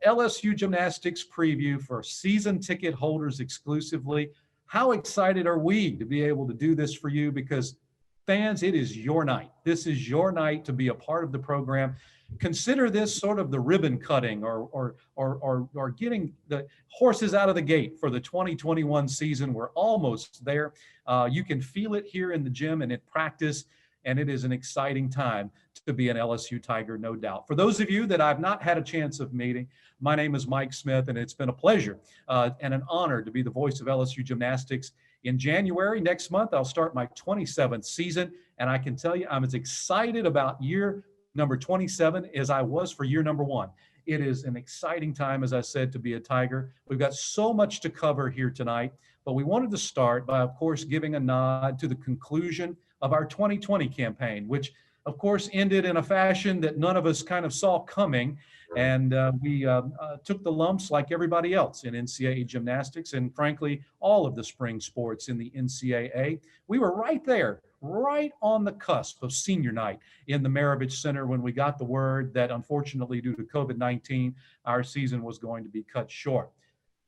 LSU Gymnastics preview for season ticket holders exclusively. How excited are we to be able to do this for you? Because fans, it is your night. This is your night to be a part of the program. Consider this sort of the ribbon cutting or getting the horses out of the gate for the 2021 season. We're almost there. You can feel it here in the gym and in practice, and it is an exciting time to be an LSU Tiger, no doubt. For those of you that I've not had a chance of meeting, my name is Mike Smith, and it's been a pleasure and an honor to be the voice of LSU Gymnastics. In January next month, I'll start my 27th season, and I can tell you I'm as excited about year number 27 as I was for year number 1. It is an exciting time, as I said, to be a Tiger. We've got so much to cover here tonight, but we wanted to start by, of course, giving a nod to the conclusion of our 2020 campaign, which, of course, ended in a fashion that none of us kind of saw coming. And we took the lumps like everybody else in NCAA gymnastics and, frankly, all of the spring sports in the NCAA. We were right there, right on the cusp of senior night in the Maravich Center when we got the word that, unfortunately, due to COVID-19, our season was going to be cut short.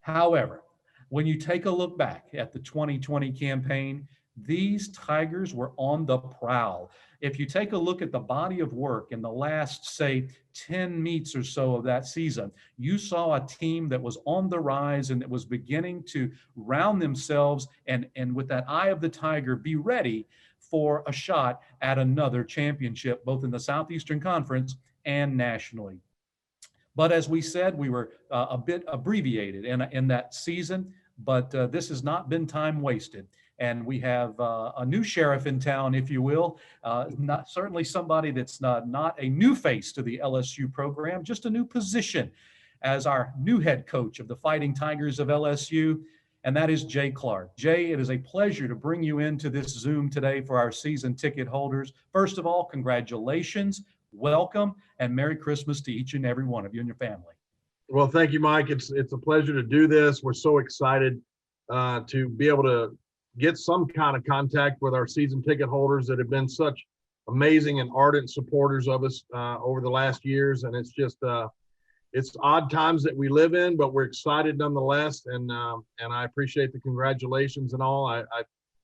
However, when you take a look back at the 2020 campaign, these Tigers were on the prowl. If you take a look at the body of work in the last, say, 10 meets or so of that season, you saw a team that was on the rise and that was beginning to round themselves and with that eye of the Tiger, be ready for a shot at another championship, both in the Southeastern Conference and nationally. But as we said, we were a bit abbreviated in that season, but this has not been time wasted. And we have a new sheriff in town, if you will, not certainly somebody that's not a new face to the LSU program, just a new position as our new head coach of the Fighting Tigers of LSU, and that is Jay Clark. Jay, it is a pleasure to bring you into this Zoom today for our season ticket holders. First of all, congratulations, welcome, and Merry Christmas to each and every one of you and your family. Well, thank you, Mike. It's a pleasure to do this. We're so excited to be able to get some kind of contact with our season ticket holders that have been such amazing and ardent supporters of us over the last years. And it's just, it's odd times that we live in, but we're excited nonetheless. And I appreciate the congratulations and all.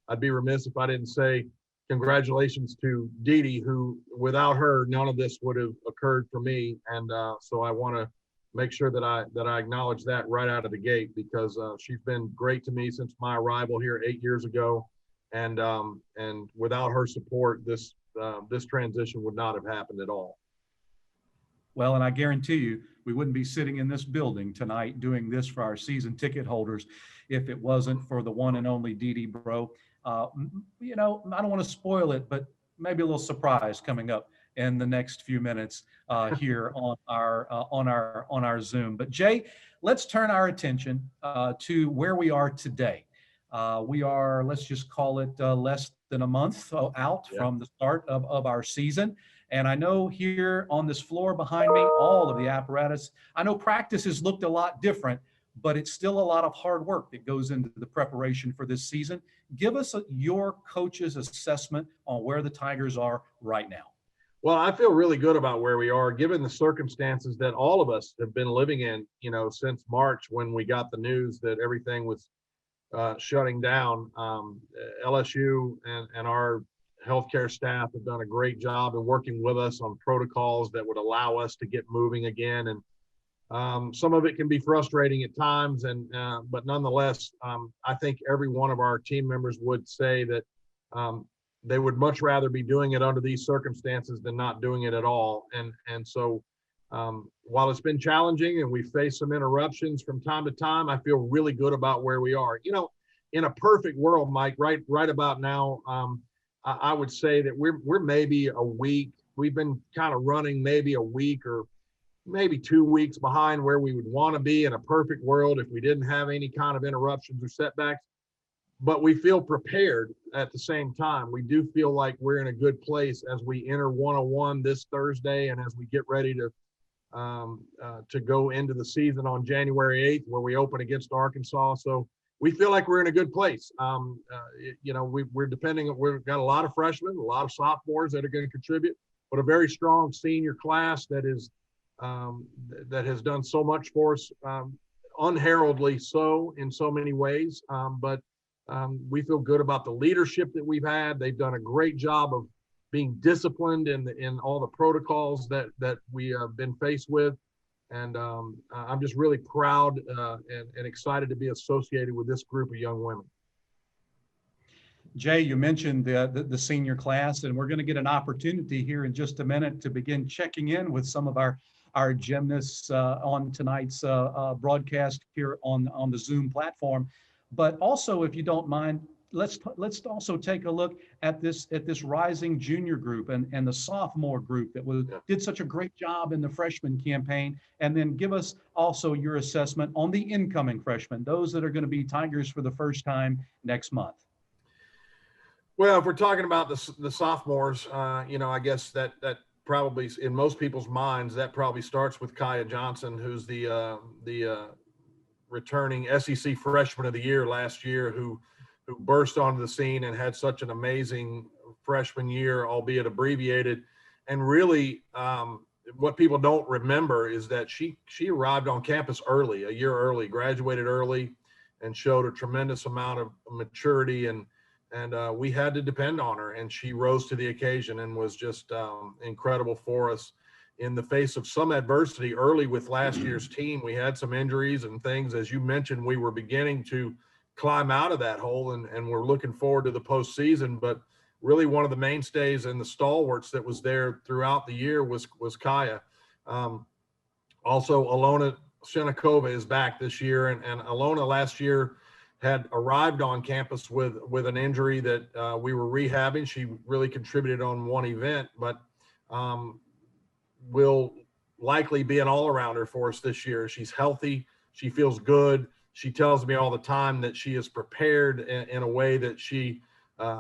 I'd be remiss if I didn't say congratulations to Dee Dee, who without her, none of this would have occurred for me. And so I want to make sure that I acknowledge that right out of the gate, because she's been great to me since my arrival here 8 years ago, and without her support, this transition would not have happened at all. Well, and I guarantee you, we wouldn't be sitting in this building tonight doing this for our season ticket holders if it wasn't for the one and only Dee Dee Bro. You know, I don't want to spoil it, but maybe a little surprise coming up in the next few minutes here on our Zoom. But Jay, let's turn our attention to where we are today. We are, let's just call it less than a month out from the start of our season. And I know here on this floor behind me, all of the apparatus, I know practice has looked a lot different, but it's still a lot of hard work that goes into the preparation for this season. Give us your coach's assessment on where the Tigers are right now. Well, I feel really good about where we are, given the circumstances that all of us have been living in, you know, since March, when we got the news that everything was shutting down. LSU and our healthcare staff have done a great job in working with us on protocols that would allow us to get moving again. And some of it can be frustrating at times, but nonetheless, I think every one of our team members would say that they would much rather be doing it under these circumstances than not doing it at all. And so while it's been challenging and we face some interruptions from time to time, I feel really good about where we are. You know, in a perfect world, Mike, right about now, I would say that we're maybe a week. We've been kind of running maybe a week or maybe 2 weeks behind where we would want to be in a perfect world if we didn't have any kind of interruptions or setbacks. But we feel prepared at the same time. We do feel like we're in a good place as we enter 101 this Thursday, and as we get ready to go into the season on January 8th, where we open against Arkansas. So we feel like we're in a good place. You know, we've got a lot of freshmen, a lot of sophomores that are going to contribute, but a very strong senior class that is that has done so much for us, unheraldedly so in so many ways. But we feel good about the leadership that we've had. They've done a great job of being disciplined in all the protocols that we have been faced with. And I'm just really proud and excited to be associated with this group of young women. Jay, you mentioned the senior class, and we're going to get an opportunity here in just a minute to begin checking in with some of our gymnasts on tonight's broadcast here on the Zoom platform. But also, if you don't mind, let's also take a look at this rising junior group and the sophomore group that did such a great job in the freshman campaign, and then give us also your assessment on the incoming freshmen, those that are going to be Tigers for the first time next month. Well, if we're talking about the sophomores, I guess that probably in most people's minds that probably starts with Kaya Johnson, who's the returning SEC Freshman of the Year last year, who burst onto the scene and had such an amazing freshman year, albeit abbreviated. And really, what people don't remember is that she arrived on campus early, a year early, graduated early, and showed a tremendous amount of maturity, and we had to depend on her, and she rose to the occasion and was just incredible for us in the face of some adversity early with last year's team. We had some injuries and things. As you mentioned, we were beginning to climb out of that hole, and we're looking forward to the postseason. But really, one of the mainstays and the stalwarts that was there throughout the year was Kaya. Also, Alona Shenikova is back this year, and Alona last year had arrived on campus with an injury that we were rehabbing. She really contributed on one event, but will likely be an all-arounder for us this year. She's healthy. She feels good. She tells me all the time that she is prepared in a way that she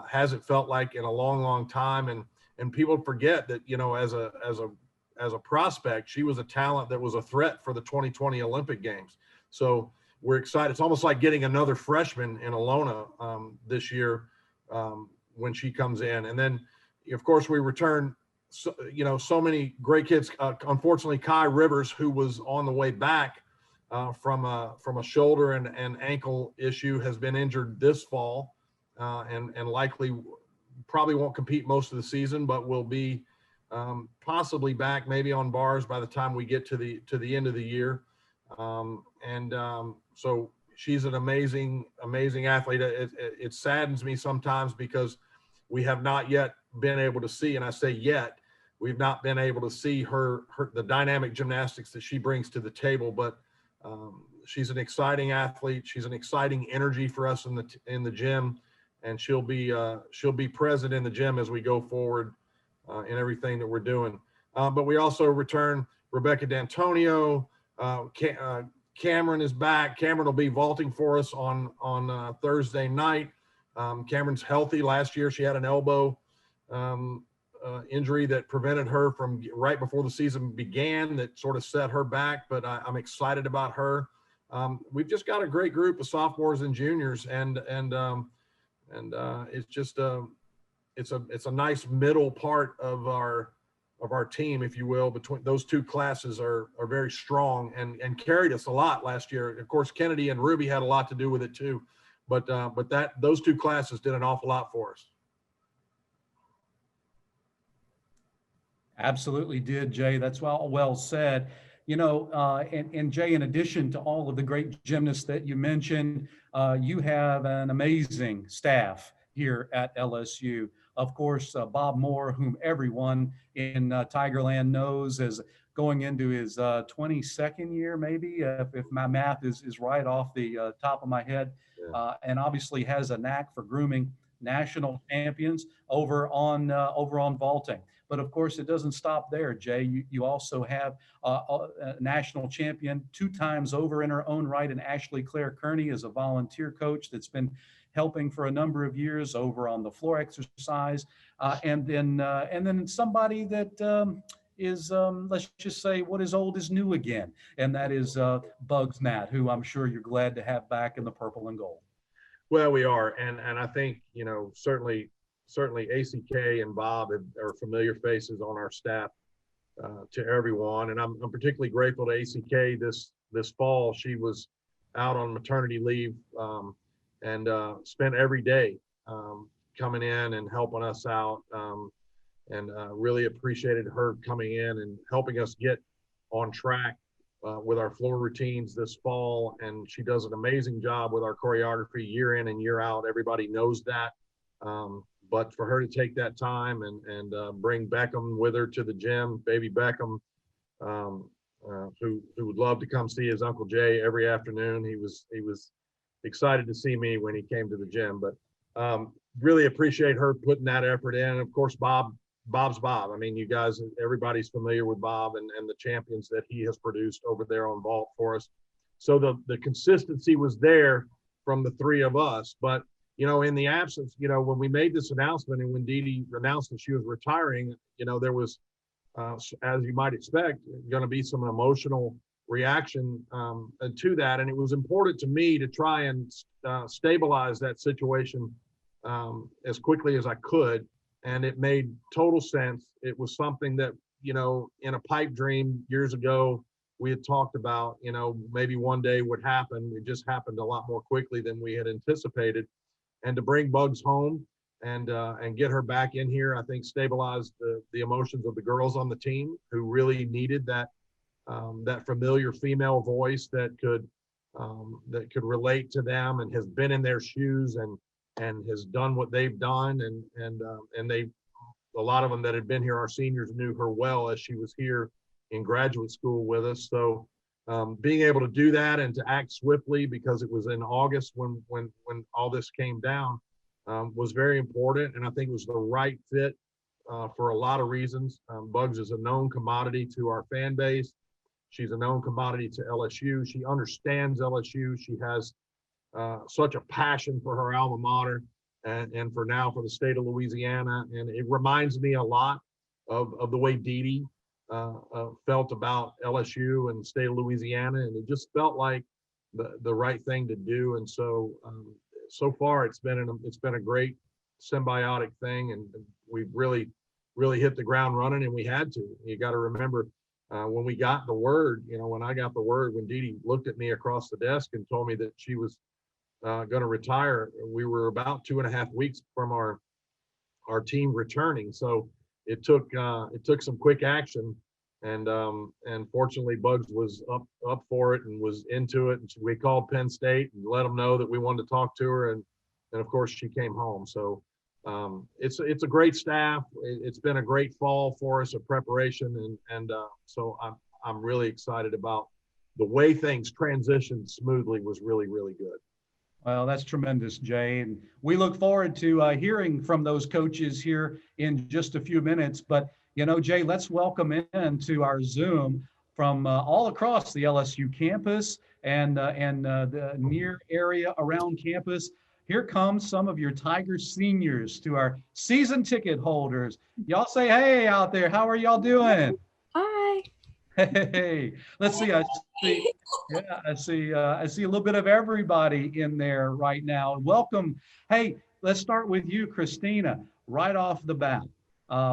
hasn't felt like in a long, long time. And people forget that, as a prospect, she was a talent that was a threat for the 2020 Olympic Games. So we're excited. It's almost like getting another freshman in Alona this year when she comes in. And then, of course, we return, so many great kids. Unfortunately, Kai Rivers, who was on the way back from a shoulder and ankle issue, has been injured this fall and likely probably won't compete most of the season, but will be possibly back maybe on bars by the time we get to the end of the year. So she's an amazing athlete. It saddens me sometimes because we have not yet been able to see, and I say yet, we've not been able to see the dynamic gymnastics that she brings to the table. But she's an exciting athlete. She's an exciting energy for us in the gym, and she'll be present in the gym as we go forward in everything that we're doing. But we also return Rebecca D'Antonio. Cameron is back. Cameron will be vaulting for us on Thursday night. Cameron's healthy. Last year she had an elbow injury that prevented her from right before the season began, that sort of set her back, but I'm excited about her. We've just got a great group of sophomores and juniors, and it's just it's a nice middle part of our team, if you will. Between those two classes are very strong and carried us a lot last year. Of course, Kennedy and Ruby had a lot to do with it too, but those two classes did an awful lot for us. Absolutely did, Jay. That's well said. And Jay, in addition to all of the great gymnasts that you mentioned, you have an amazing staff here at LSU. Of course, Bob Moore, whom everyone in Tigerland knows as going into his 22nd year, maybe, if my math is right off the top of my head, and obviously has a knack for grooming national champions over on vaulting. But of course, it doesn't stop there, Jay. You also have a national champion 2 times over in her own right, and Ashley Claire Kearney is a volunteer coach that's been helping for a number of years over on the floor exercise, and then somebody that is let's just say what is old is new again, and that is Bugs Nat, who I'm sure you're glad to have back in the purple and gold. Well, we are, and I think certainly ACK and Bob are familiar faces on our staff. to everyone. And I'm particularly grateful to ACK this fall. She was out on maternity leave and spent every day coming in and helping us out. And really appreciated her coming in and helping us get on track with our floor routines this fall. And she does an amazing job with our choreography year in and year out. Everybody knows that. But for her to take that time and bring Beckham with her to the gym, baby Beckham, who would love to come see his Uncle Jay every afternoon. He was excited to see me when he came to the gym, but really appreciate her putting that effort in. And of course, Bob's Bob. I mean, you guys, everybody's familiar with Bob and the champions that he has produced over there on vault for us. So the consistency was there from the three of us. But, you know, in the absence, you know, when we made this announcement and when Dee Dee announced that she was retiring, you know, there was, as you might expect, going to be some emotional reaction to that. And it was important to me to try and stabilize that situation as quickly as I could. And it made total sense. It was something that, you know, in a pipe dream years ago, we had talked about, you know, maybe one day would happen. It just happened a lot more quickly than we had anticipated. And to bring Bugs home and get her back in here, I think stabilized the emotions of the girls on the team who really needed that familiar female voice that could relate to them and has been in their shoes and has done what they've done. And they, a lot of them that had been here, our seniors, knew her well as she was here in graduate school with us. So being able to do that and to act swiftly, because it was in August when all this came down, was very important. And I think it was the right fit for a lot of reasons. Bugs is a known commodity to our fan base. She's a known commodity to LSU. She understands LSU. She has such a passion for her alma mater and for the state of Louisiana. And it reminds me a lot of the way Dee Dee felt about LSU and the state of Louisiana. And it just felt like the right thing to do. And so, so far it's been a great symbiotic thing. And we've really hit the ground running, and we had to. You got to remember, when we got the word, you know, when I got the word, when Dee Dee looked at me across the desk and told me that she was going to retire, we were about 2.5 weeks from our team returning. So it took some quick action, and fortunately Bugs was up for it and was into it. And we called Penn State and let them know that we wanted to talk to her, and of course she came home. So it's a great staff. It's been a great fall for us of preparation, and so I'm really excited about the way things transitioned smoothly. Was really good. Well, that's tremendous, Jay. And we look forward to hearing from those coaches here in just a few minutes. But, you know, Jay, let's welcome in to our Zoom from all across the LSU campus and the near area around campus. Here comes some of your Tiger seniors to our season ticket holders. Y'all say hey out there. How are y'all doing? Hi. Hey, let's see. I see a little bit of everybody in there right now. Welcome. Hey, let's start with you, Christina, right off the bat.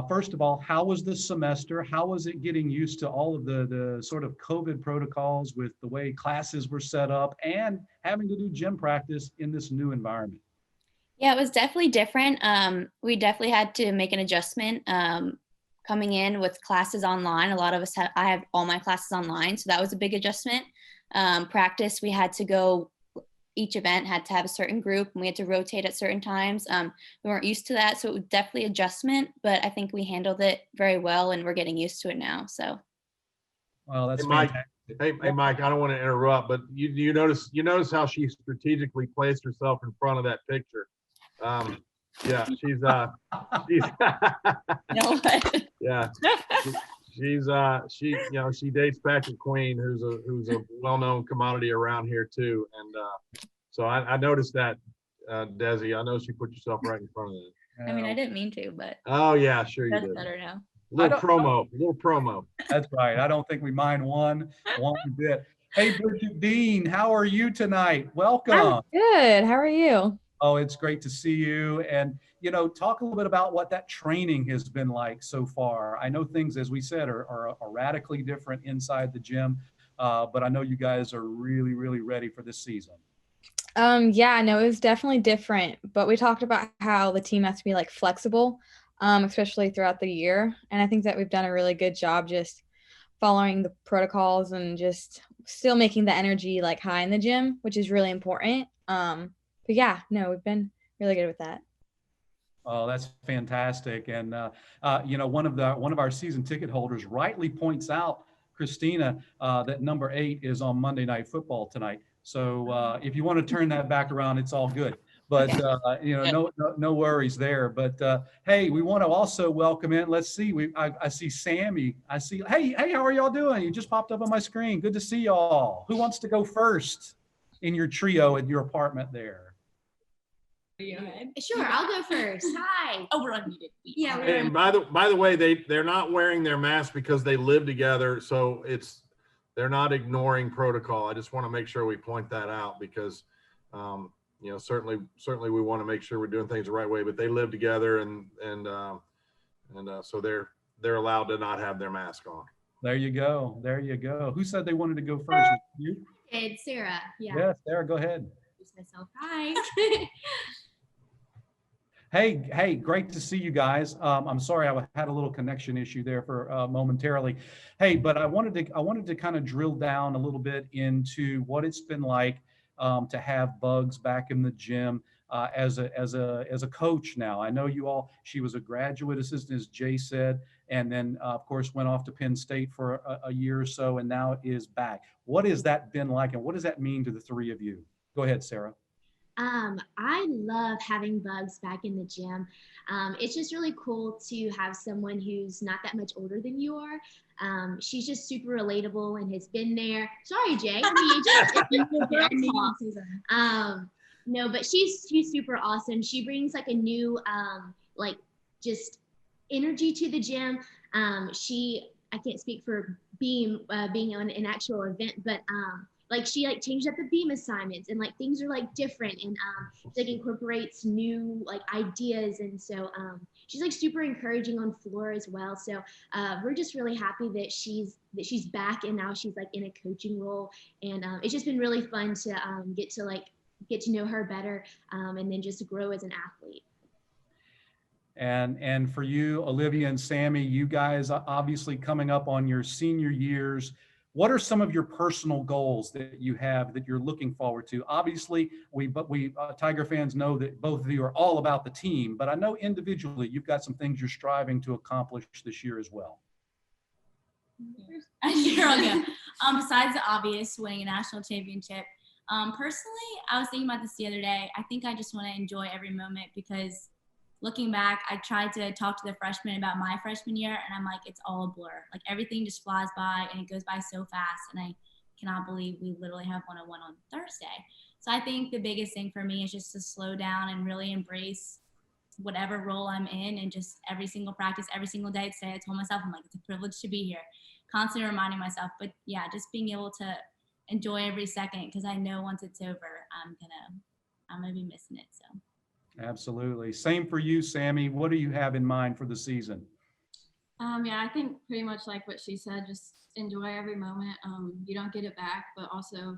First of all, how was this semester? How was it getting used to all of the sort of COVID protocols with the way classes were set up and having to do gym practice in this new environment? Yeah, it was definitely different. We definitely had to make an adjustment coming in with classes online. A lot of us I have all my classes online, so that was a big adjustment. Practice, we had to go, each event had to have a certain group, and we had to rotate at certain times. We weren't used to that, so it was definitely adjustment, but I think we handled it very well, and we're getting used to it now. So, well, that's fantastic. Hey, Mike, I don't want to interrupt, but you notice how she strategically placed herself in front of that picture. Yeah, she's yeah, she dates Patrick Queen, who's a well-known commodity around here too. And so I noticed that, Desi. I know she put yourself right in front of that. I mean, I didn't mean to, but oh yeah, sure you that's did. better now. Little promo. That's right. I don't think we mind one bit. Hey, Bridget Dean, how are you tonight? Welcome. I'm good. How are you? Oh, it's great to see you. And, talk a little bit about what that training has been like so far. I know things, as we said, are radically different inside the gym, but I know you guys are really, really ready for this season. Yeah, no, it was definitely different, but we talked about how the team has to be like flexible, especially throughout the year. And I think that we've done a really good job just following the protocols and just still making the energy like high in the gym, which is really important. But yeah, no, we've been really good with that. Oh, that's fantastic. And, one of our season ticket holders rightly points out, Christina, that number 8 is on Monday Night Football tonight. So if you want to turn that back around, it's all good. But, no worries there. But, hey, we want to also welcome in. Let's see. I see Sammy. Hey, how are y'all doing? You just popped up on my screen. Good to see y'all. Who wants to go first in your trio at your apartment there? Sure, I'll go first. Hi. Oh, we're unmuted. Yeah. And by the way, they're not wearing their masks because they live together, so they're not ignoring protocol. I just want to make sure we point that out because certainly we want to make sure we're doing things the right way. But they live together, and so they're allowed to not have their mask on. There you go. There you go. Who said they wanted to go first? You? It's Sarah. Yeah. Yes, Sarah, go ahead. Introduce myself. Hi. Hey, great to see you guys. I'm sorry I had a little connection issue there for momentarily. Hey, but I wanted to kind of drill down a little bit into what it's been like to have Bugs back in the gym as a coach now. I know she was a graduate assistant, as Jay said, and then of course went off to Penn State for a year or so, and now is back. What has that been like, and what does that mean to the three of you? Go ahead, Sarah. I love having Bugs back in the gym. It's just really cool to have someone who's not that much older than you are. She's just super relatable and has been there. Sorry, Jay. No, but she's super awesome. She brings like a new just energy to the gym. I can't speak for being on an actual event, but she changed up the beam assignments and things are different and incorporates new ideas, and so she's super encouraging on floor as well. So we're just really happy that she's back and now she's in a coaching role, and it's just been really fun to get to know her better and then just grow as an athlete. And for you, Olivia and Sammy, you guys obviously coming up on your senior years. What are some of your personal goals that you have that you're looking forward to? Obviously, we Tiger fans know that both of you are all about the team, but I know individually you've got some things you're striving to accomplish this year as well. Sure, I'll go. Besides the obvious, winning a national championship, personally, I was thinking about this the other day. I think I just want to enjoy every moment because looking back, I tried to talk to the freshmen about my freshman year, and I'm like, it's all a blur. Everything just flies by, and it goes by so fast, and I cannot believe we literally have one-on-one on Thursday. So I think the biggest thing for me is just to slow down and really embrace whatever role I'm in, and just every single practice, every single day today, I told myself, I'm like, it's a privilege to be here. Constantly reminding myself, but yeah, just being able to enjoy every second, because I know once it's over, I'm gonna be missing it, so. Absolutely. Same for you, Sammy. What do you have in mind for the season? Yeah, I think pretty much like what she said, just enjoy every moment. You don't get it back, but also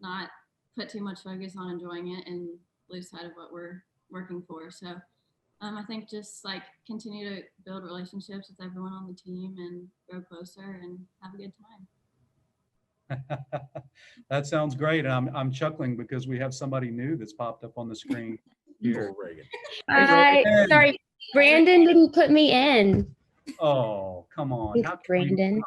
not put too much focus on enjoying it and lose sight of what we're working for. So I think just continue to build relationships with everyone on the team and grow closer and have a good time. That sounds great. And I'm chuckling because we have somebody new that's popped up on the screen here. Sorry, Brandon didn't put me in. Oh, come on. Brandon.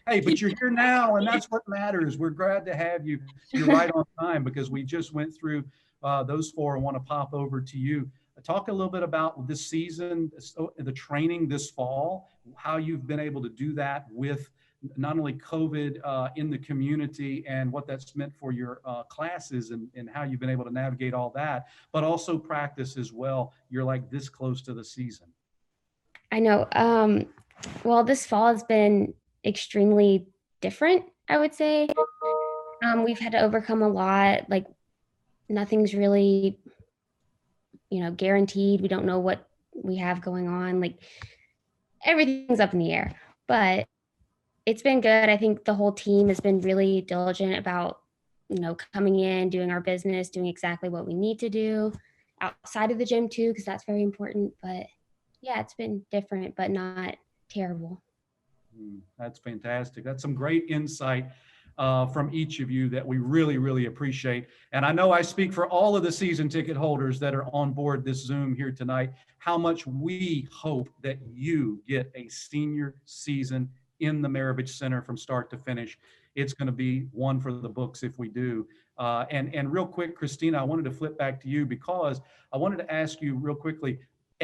Hey, but you're here now, and that's what matters. We're glad to have you. You're right on time because we just went through those four and want to pop over to you. Talk a little bit about this season, the training this fall, how you've been able to do that with not only COVID in the community and what that's meant for your classes and how you've been able to navigate all that, but also practice as well. You're this close to the season. I know. Well, this fall has been extremely different, I would say. We've had to overcome a lot. Nothing's really guaranteed. We don't know what we have going on. Like, everything's up in the air, but it's been good. I think the whole team has been really diligent about, coming in, doing our business, doing exactly what we need to do outside of the gym too, because that's very important. But yeah, it's been different, but not terrible. That's fantastic. That's some great insight from each of you that we really, really appreciate. And I know I speak for all of the season ticket holders that are on board this Zoom here tonight, how much we hope that you get a senior season in the Maravich Center from start to finish. It's going to be one for the books if we do. And real quick, Christina, I wanted to flip back to you because I wanted to ask you real quickly,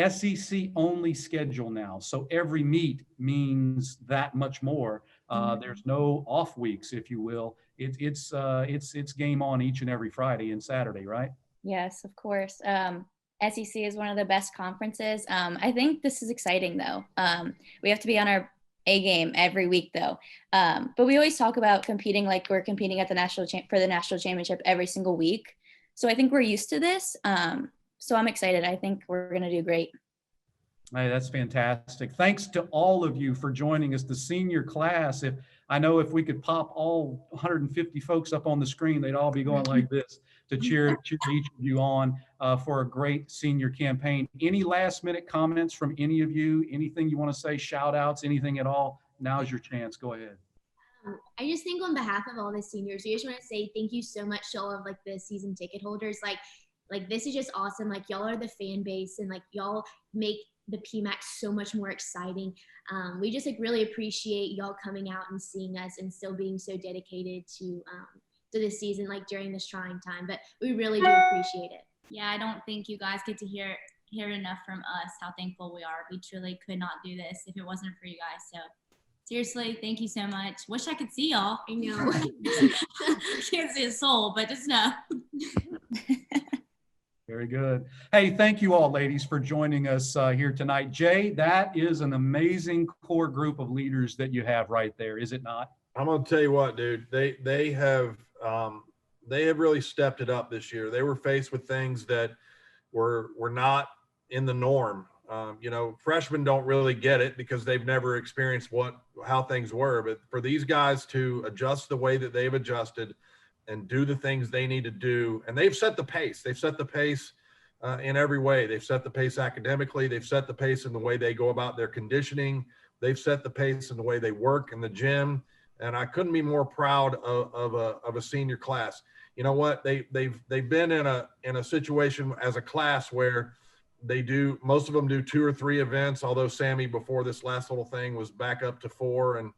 SEC only schedule now. So every meet means that much more. There's no off weeks, if you will. It's game on each and every Friday and Saturday, right? Yes, of course. SEC is one of the best conferences. I think this is exciting though. We have to be on our A game every week though. But we always talk about competing like we're competing at the for the national championship every single week. So I think we're used to this. So I'm excited. I think we're going to do great. Hey, that's fantastic. Thanks to all of you for joining us, the senior class. If we could pop all 150 folks up on the screen, they'd all be going like this to cheer each of you on for a great senior campaign. Any last minute comments from any of you? Anything you want to say, shout outs, anything at all? Now's your chance. Go ahead. I just think on behalf of all the seniors, we just want to say thank you so much to all of like the season ticket holders. Like this is just awesome. Like y'all are the fan base and like y'all make the PMAC so much more exciting. We just like really appreciate y'all coming out and seeing us and still being so dedicated to this season, like during this trying time, but we really do appreciate it. Yeah, I don't think you guys get to hear enough from us how thankful we are. We truly could not do this if it wasn't for you guys. So seriously, thank you so much. Wish I could see y'all. I know. Can't see a soul, but just know. Very good. Hey, thank you all, ladies, for joining us here tonight. Jay, that is an amazing core group of leaders that you have right there, is it not? I'm gonna tell you what, dude. They have really stepped it up this year. They were faced with things that were not in the norm. Freshmen don't really get it because they've never experienced how things were. But for these guys to adjust the way that they've adjusted and do the things they need to do, and they've set the pace. They've set the pace in every way. They've set the pace academically. They've set the pace in the way they go about their conditioning. They've set the pace in the way they work in the gym. And I couldn't be more proud of a senior class. You know what? They've been in a situation as a class where most of them do 2 or 3 events, although Sammy before this last little thing was back up to 4.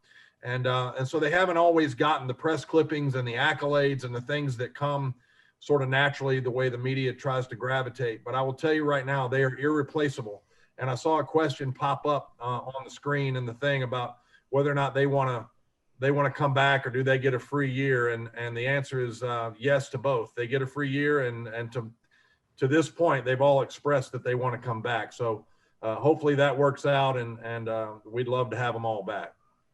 And so they haven't always gotten the press clippings and the accolades and the things that come sort of naturally the way the media tries to gravitate. But I will tell you right now, they are irreplaceable. And I saw a question pop up on the screen and the thing about whether or not they want to come back or do they get a free year. And the answer is yes to both. They get a free year and to this point, they've all expressed that they want to come back. So hopefully that works out and we'd love to have them all back.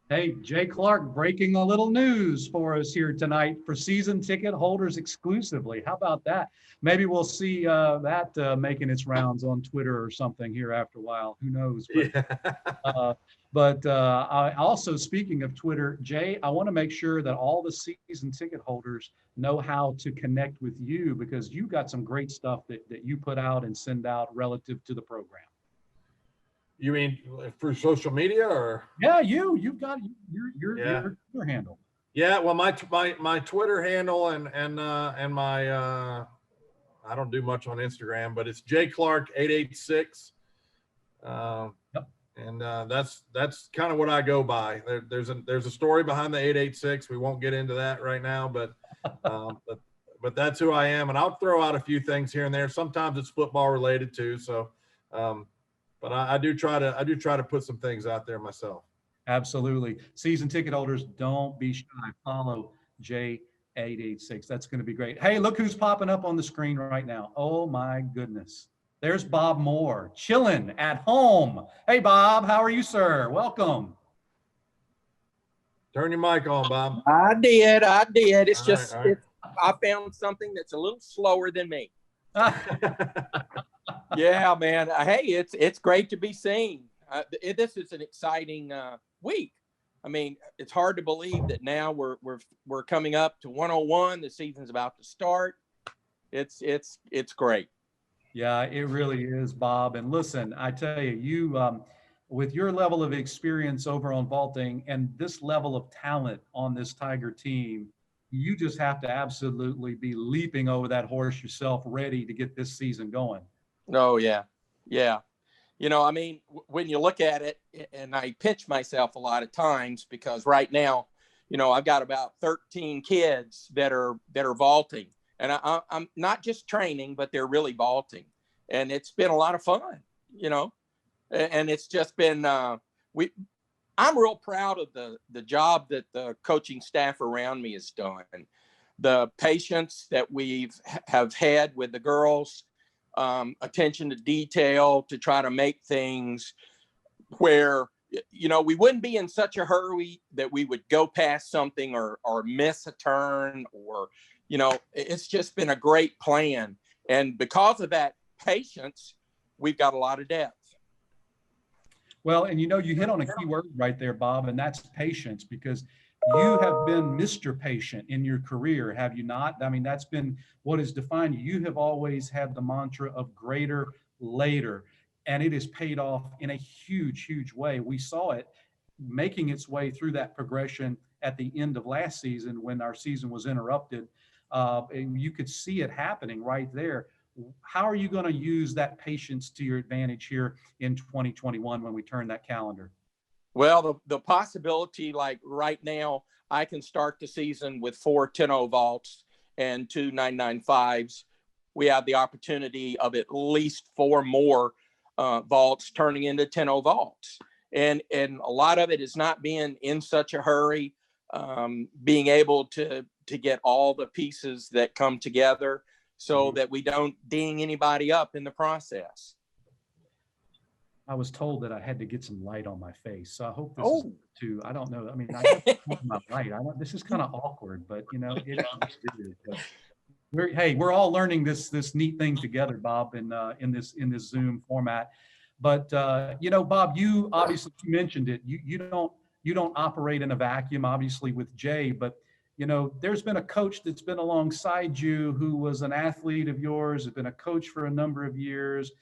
Hey, Jay Clark breaking a little news for us here tonight for season ticket holders exclusively. How about that? Maybe we'll see that making its rounds on Twitter or something here after a while. Who knows? But I also, speaking of Twitter, Jay, I want to make sure that all the season ticket holders know how to connect with you because you got some great stuff that you put out and send out relative to the program. You mean through social media or? Yeah, you've got your handle. Yeah, well, my Twitter handle and my I don't do much on Instagram, but it's jclark886. Yep. And that's kind of what I go by. There's a story behind the 886. We won't get into that right now, but that's who I am. And I'll throw out a few things here and there. Sometimes it's football related too. So, but I do try to put some things out there myself. Absolutely. Season ticket holders, don't be shy. Follow J886. That's going to be great. Hey, look who's popping up on the screen right now. Oh my goodness. There's Bob Moore, chilling at home. Hey, Bob, how are you, sir? Welcome. Turn your mic on, Bob. I did. It's all just, right. I found something that's a little slower than me. Yeah, man. Hey, it's great to be seen. This is an exciting week. I mean, it's hard to believe that now we're coming up to 101. The season's about to start. It's great. Yeah, it really is, Bob. And listen, I tell you, with your level of experience over on vaulting and this level of talent on this Tiger team, you just have to absolutely be leaping over that horse yourself, ready to get this season going. Oh, yeah. Yeah. I mean, when you look at it, and I pinch myself a lot of times because right now, I've got about 13 kids that are vaulting, and I'm not just training, but they're really vaulting, and it's been a lot of fun, and it's just been I'm real proud of the job that the coaching staff around me has done, the patience that have had with the girls. Attention to detail to try to make things where, we wouldn't be in such a hurry that we would go past something or miss a turn or, it's just been a great plan. And because of that patience, we've got a lot of depth. Well, and you hit on a key word right there, Bob, and that's patience, because you have been Mr. Patient in your career, have you not? I mean, that's been what has defined you. You have always had the mantra of greater later, and it has paid off in a huge, huge way. We saw it making its way through that progression at the end of last season when our season was interrupted. And you could see it happening right there. How are you going to use that patience to your advantage here in 2021 when we turn that calendar? Well, the possibility, like right now, I can start the season with 4 10-0 vaults and 2 995s. We have the opportunity of at least 4 more vaults turning into 10-0 vaults. And a lot of it is not being in such a hurry, being able to get all the pieces that come together so that we don't ding anybody up in the process. I was told that I had to get some light on my face, so I hope this is too. I don't know. I mean, I have my light. This is kind of awkward, but it is. But we're all learning this neat thing together, Bob, in this Zoom format. But Bob, you obviously mentioned it. You don't operate in a vacuum, obviously, with Jay, but there's been a coach that's been alongside you who was an athlete of yours, has been a coach for a number of years.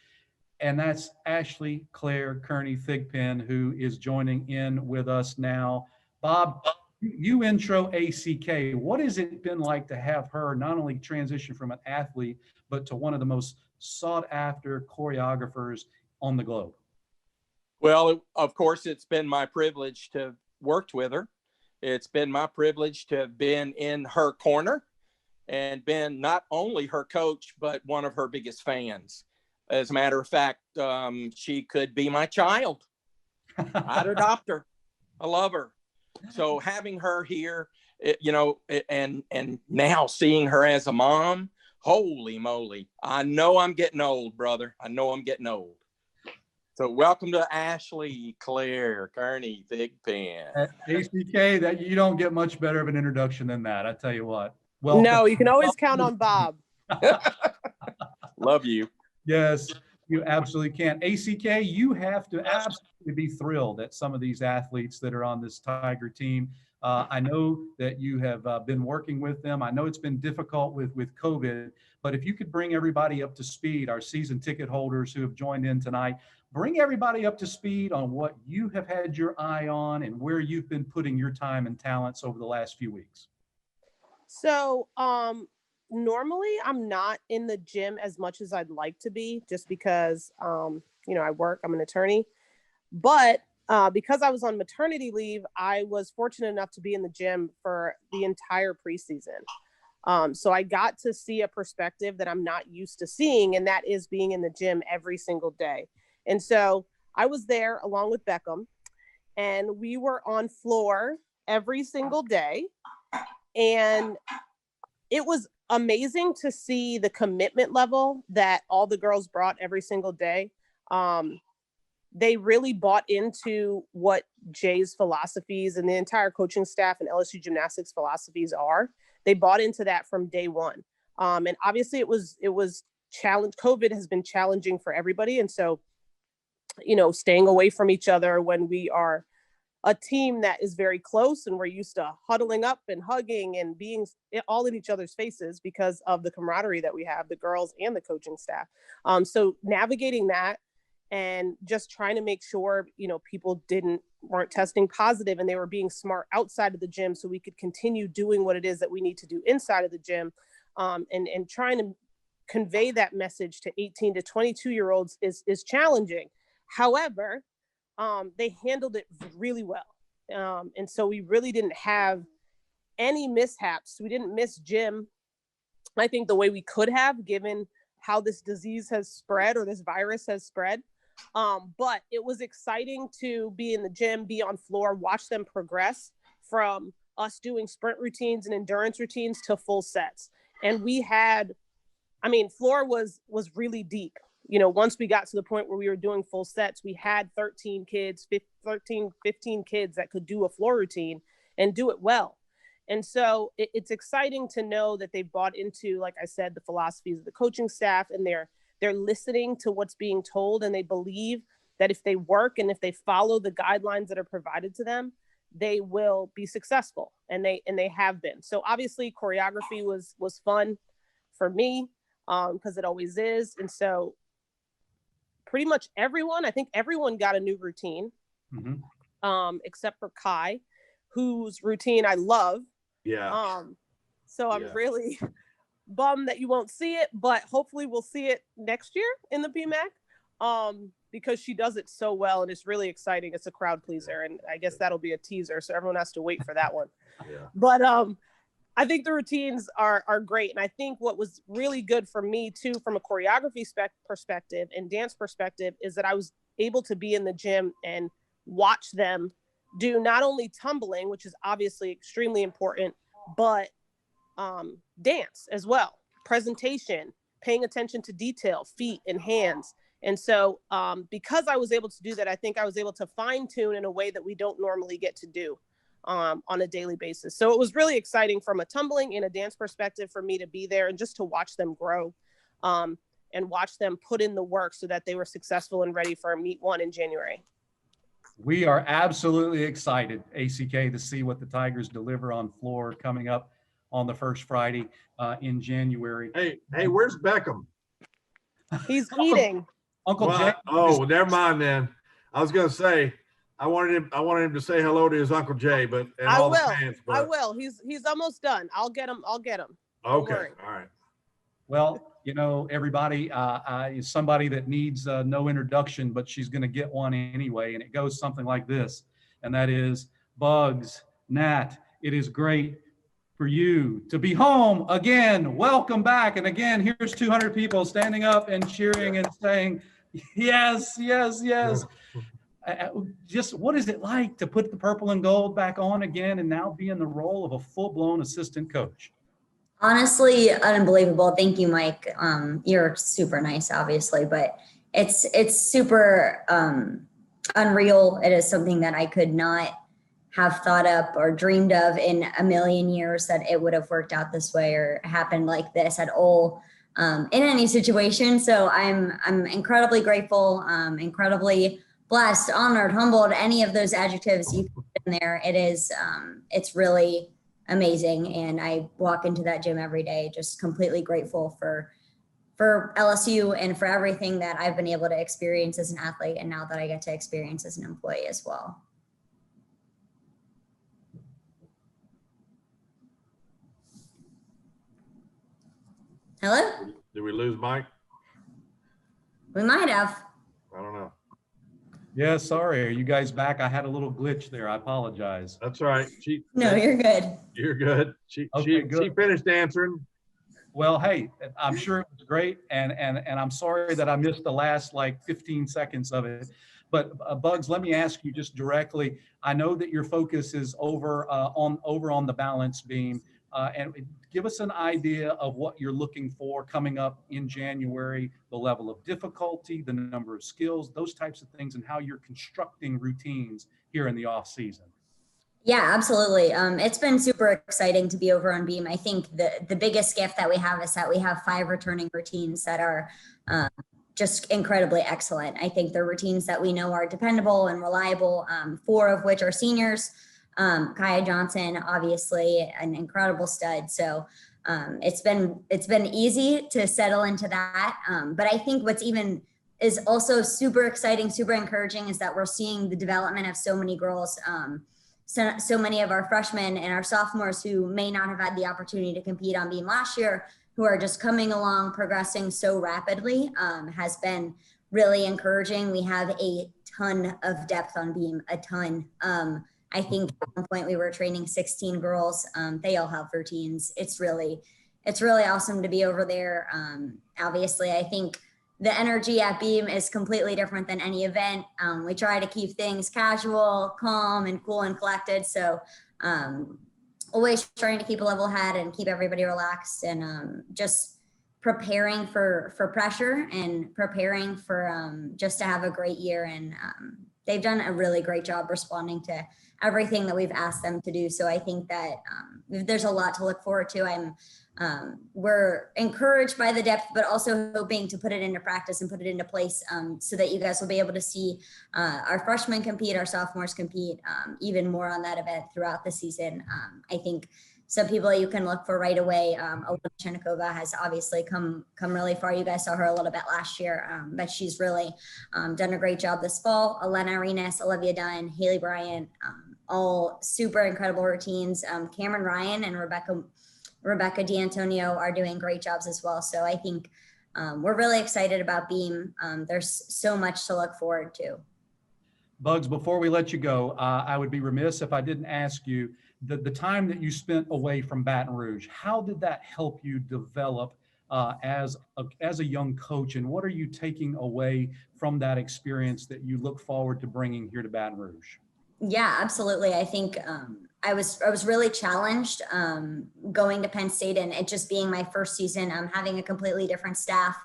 And that's Ashley Claire Kearney Thigpen, who is joining in with us now. Bob, you intro ACK. What has it been like to have her not only transition from an athlete, but to one of the most sought after choreographers on the globe? Well, of course, it's been my privilege to have worked with her. It's been my privilege to have been in her corner and been not only her coach, but one of her biggest fans. As a matter of fact, she could be my child. I'd adopt her. I love her. So having her here, and now seeing her as a mom, holy moly. I know I'm getting old, brother. I know I'm getting old. So welcome to Ashley Claire Kearney Thigpen. ACK, that you don't get much better of an introduction than that. I tell you what. Well, no, you can always count on Bob. Love you. Yes, you absolutely can. ACK, you have to absolutely be thrilled at some of these athletes that are on this Tiger team. I know that you have been working with them. I know it's been difficult with COVID, but if you could bring everybody up to speed, our season ticket holders who have joined in tonight, bring everybody up to speed on what you have had your eye on and where you've been putting your time and talents over the last few weeks. So, normally I'm not in the gym as much as I'd like to be, just because, I work, I'm an attorney, but because I was on maternity leave, I was fortunate enough to be in the gym for the entire preseason. So I got to see a perspective that I'm not used to seeing, and that is being in the gym every single day. And so I was there along with Beckham, and we were on floor every single day. And it was amazing to see the commitment level that all the girls brought every single day. They really bought into what Jay's philosophies and the entire coaching staff and LSU Gymnastics philosophies are. They bought into that from day one. And obviously it was COVID has been challenging for everybody. And so, you know, staying away from each other when we are a team that is very close and we're used to huddling up and hugging and being all in each other's faces because of the camaraderie that we have, the girls and the coaching staff. So navigating that and just trying to make sure, you know, people weren't testing positive and they were being smart outside of the gym so we could continue doing what it is that we need to do inside of the gym, and trying to convey that message to 18 to 22-year-olds is challenging. However, they handled it really well. And so we really didn't have any mishaps. We didn't miss gym, I think, the way we could have, given how this disease has spread or this virus has spread. But it was exciting to be in the gym, be on floor, watch them progress from us doing sprint routines and endurance routines to full sets. And we had, I mean, floor was really deep. You know, once we got to the point where we were doing full sets, we had 15 kids that could do a floor routine and do it well. And so it's exciting to know that they bought into, like I said, the philosophies of the coaching staff, and they're listening to what's being told, and they believe that if they work and if they follow the guidelines that are provided to them, they will be successful. And they have been. So obviously choreography was fun for me, because it always is. And so pretty much I think everyone got a new routine, except for Kai, whose routine I love. Yeah. So I'm really bummed that you won't see it, but hopefully we'll see it next year in the PMAC, because she does it so well and it's really exciting. It's a crowd pleaser, and I guess that'll be a teaser, so everyone has to wait for that one. Yeah. But I think the routines are great. And I think what was really good for me too, from a choreography perspective and dance perspective, is that I was able to be in the gym and watch them do not only tumbling, which is obviously extremely important, but dance as well, presentation, paying attention to detail, feet and hands. And so because I was able to do that, I think I was able to fine tune in a way that we don't normally get to do on a daily basis. So it was really exciting from a tumbling and a dance perspective for me to be there and just to watch them grow, and watch them put in the work so that they were successful and ready for meet 1 in January. We are absolutely excited, ACK, to see what the Tigers deliver on floor coming up on the first Friday in January. Hey, where's Beckham? He's eating. Uncle Jay. Oh, never mind then. I was going to say, I wanted him to say hello to his Uncle Jay, but I will. He's almost done. I'll get him. Okay. All right. Well, you know, everybody is somebody that needs no introduction, but she's going to get one anyway. And it goes something like this. And that is, Bugs, Nat, it is great for you to be home again. Welcome back. And again, here's 200 people standing up and cheering and saying, yes, yes, yes. Just what is it like to put the purple and gold back on again and now be in the role of a full-blown assistant coach? Honestly, unbelievable. Thank you, Mike. You're super nice, obviously, but it's super unreal. It is something that I could not have thought up or dreamed of in a million years, that it would have worked out this way or happened like this at all, in any situation. So I'm incredibly grateful, incredibly blessed, honored, humbled, any of those adjectives you put in there. It is, it's really amazing. And I walk into that gym every day just completely grateful for LSU and for everything that I've been able to experience as an athlete, and now that I get to experience as an employee as well. Hello? Did we lose Mike? We might have. I don't know. Yeah, sorry. Are you guys back? I had a little glitch there. I apologize. That's all right. No, you're good. You're good. She finished answering. Well, hey, I'm sure it was great, and I'm sorry that I missed the last like 15 seconds of it. But Bugs, let me ask you just directly. I know that your focus is over on the balance beam, and give us an idea of what you're looking for coming up in January, the level of difficulty, the number of skills, those types of things, and how you're constructing routines here in the off season. Yeah, absolutely. It's been super exciting to be over on Beam. I think the biggest gift that we have is that we have 5 returning routines that are just incredibly excellent. I think they're routines that we know are dependable and reliable, 4 of which are seniors. Kaya Johnson, obviously an incredible stud. So it's been easy to settle into that. But I think what's even is also super exciting, super encouraging is that we're seeing the development of so many girls. So many of our freshmen and our sophomores who may not have had the opportunity to compete on Beam last year, who are just coming along, progressing so rapidly, has been really encouraging. We have a ton of depth on Beam, a ton. I think at one point we were training 16 girls. They all have routines. It's really awesome to be over there. Obviously, I think the energy at Beam is completely different than any event. We try to keep things casual, calm, and cool and collected. So always trying to keep a level head and keep everybody relaxed, and just preparing for pressure and preparing for just to have a great year. And they've done a really great job responding to everything that we've asked them to do. So I think that there's a lot to look forward to. We're encouraged by the depth, but also hoping to put it into practice and put it into place, so that you guys will be able to see our freshmen compete, our sophomores compete, even more on that event throughout the season. I think some people you can look for right away. Alena Chernikova has obviously come really far. You guys saw her a little bit last year, but she's really done a great job this fall. Elena Arenas, Olivia Dunn, Hayley Bryant, all super incredible routines. Cameron Ryan and Rebecca D'Antonio are doing great jobs as well. So I think we're really excited about Beam. There's so much to look forward to. Bugs, before we let you go, I would be remiss if I didn't ask you the time that you spent away from Baton Rouge. How did that help you develop as a young coach, and what are you taking away from that experience that you look forward to bringing here to Baton Rouge? Yeah, absolutely. I think I was really challenged going to Penn State, and it just being my first season, having a completely different staff,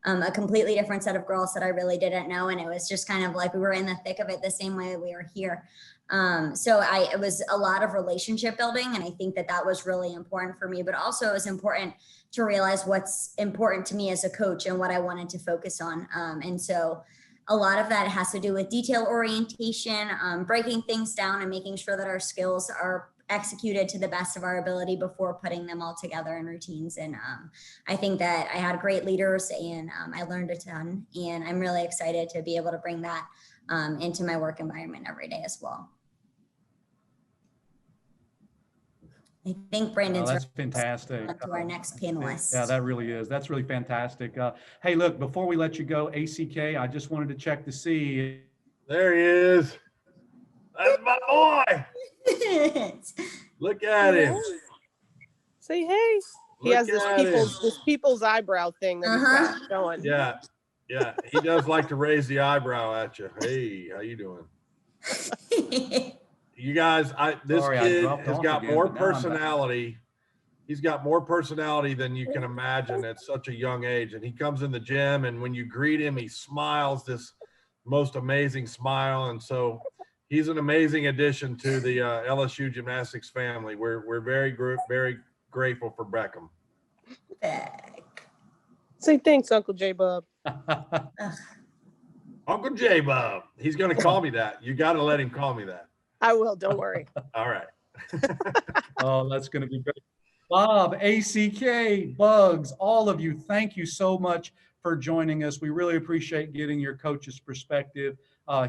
a completely different set of girls that I really didn't know. And it was just kind of like we were in the thick of it the same way we were here. So it was a lot of relationship building. And I think that was really important for me, but also it was important to realize what's important to me as a coach and what I wanted to focus on. And so a lot of that has to do with detail orientation, breaking things down and making sure that our skills are executed to the best of our ability before putting them all together in routines. And I think that I had great leaders, and I learned a ton, and I'm really excited to be able to bring that into my work environment every day as well. I think Brandon's that's fantastic. to our next panelist. Yeah, that really is. That's really fantastic. Hey, look, before we let you go, ACK, I just wanted to check to see. There he is. That's my boy. Look at him. Say hey. He Look has at this people's eyebrow thing that he's got going. Yeah. Yeah. He does like to raise the eyebrow at you. Hey, how you doing? You guys, this kid has got more personality. He's got more personality than you can imagine at such a young age. And he comes in the gym, and when you greet him, he smiles this most amazing smile. And so he's an amazing addition to the LSU gymnastics family. We're very grateful for Beckham. Say thanks, Uncle J Bub. Uncle J Bub. He's going to call me that. You got to let him call me that. I will. Don't worry. All right. Oh, that's going to be great. Bob, ACK, Bugs, all of you, thank you so much for joining us. We really appreciate getting your coach's perspective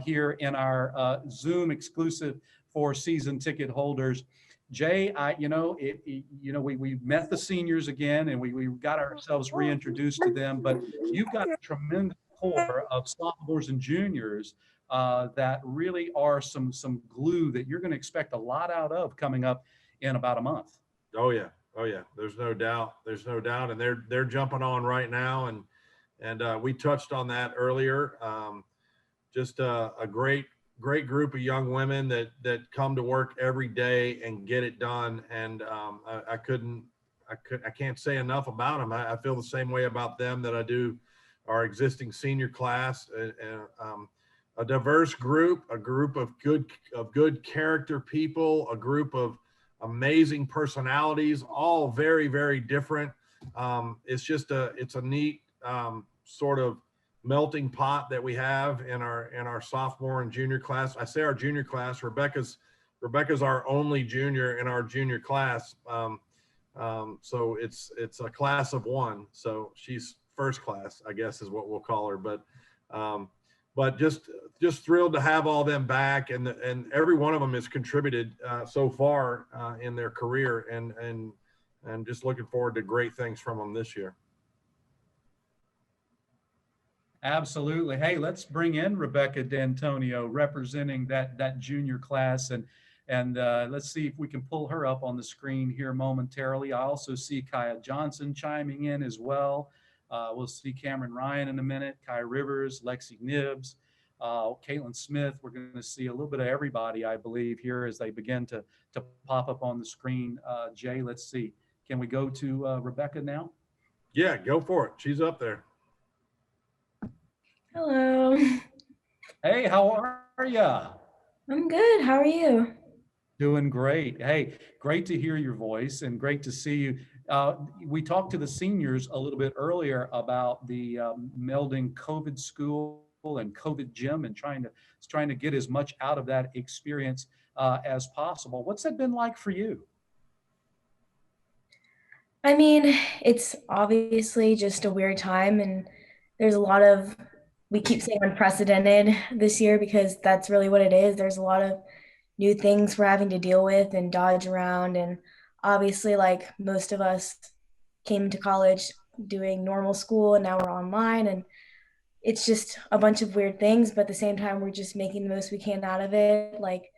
here in our Zoom exclusive for season ticket holders. Jay, we met the seniors again, and we got ourselves reintroduced to them, but you've got a tremendous core of sophomores and juniors that really are some glue that you're going to expect a lot out of coming up in about a month. Oh yeah. There's no doubt. And they're jumping on right now. And we touched on that earlier. Just a great group of young women that come to work every day and get it done. And I can't say enough about them. I feel the same way about them that I do our existing senior class. a diverse group, a group of good character people, a group of amazing personalities, all very, very different. It's a neat sort of melting pot that we have in our sophomore and junior class. I say our junior class. Rebecca's our only junior in our junior class. So it's a class of one. So she's first class, I guess is what we'll call her. But just thrilled to have all them back, and every one of them has contributed so far in their career, and just looking forward to great things from them this year. Absolutely. Hey, let's bring in Rebecca D'Antonio representing that junior class, and let's see if we can pull her up on the screen here momentarily. I also see Kaya Johnson chiming in as well. We'll see Cameron Ryan in a minute, Kai Rivers, Lexi Nibbs, Caitlin Smith. We're going to see a little bit of everybody, I believe, here as they begin to pop up on the screen. Jay, let's see. Can we go to Rebecca now? Yeah, go for it. She's up there. Hello. Hey, how are ya? I'm good. How are you? Doing great. Hey, great to hear your voice and great to see you. We talked to the seniors a little bit earlier about the melding COVID school and COVID gym and trying to get as much out of that experience as possible. What's that been like for you? I mean, it's obviously just a weird time, and there's a lot of, we keep saying unprecedented this year because that's really what it is. There's a lot of new things we're having to deal with and dodge around. And obviously, like most of us came to college doing normal school and now we're online, and it's just a bunch of weird things. But at the same time, we're just making the most we can out of it, like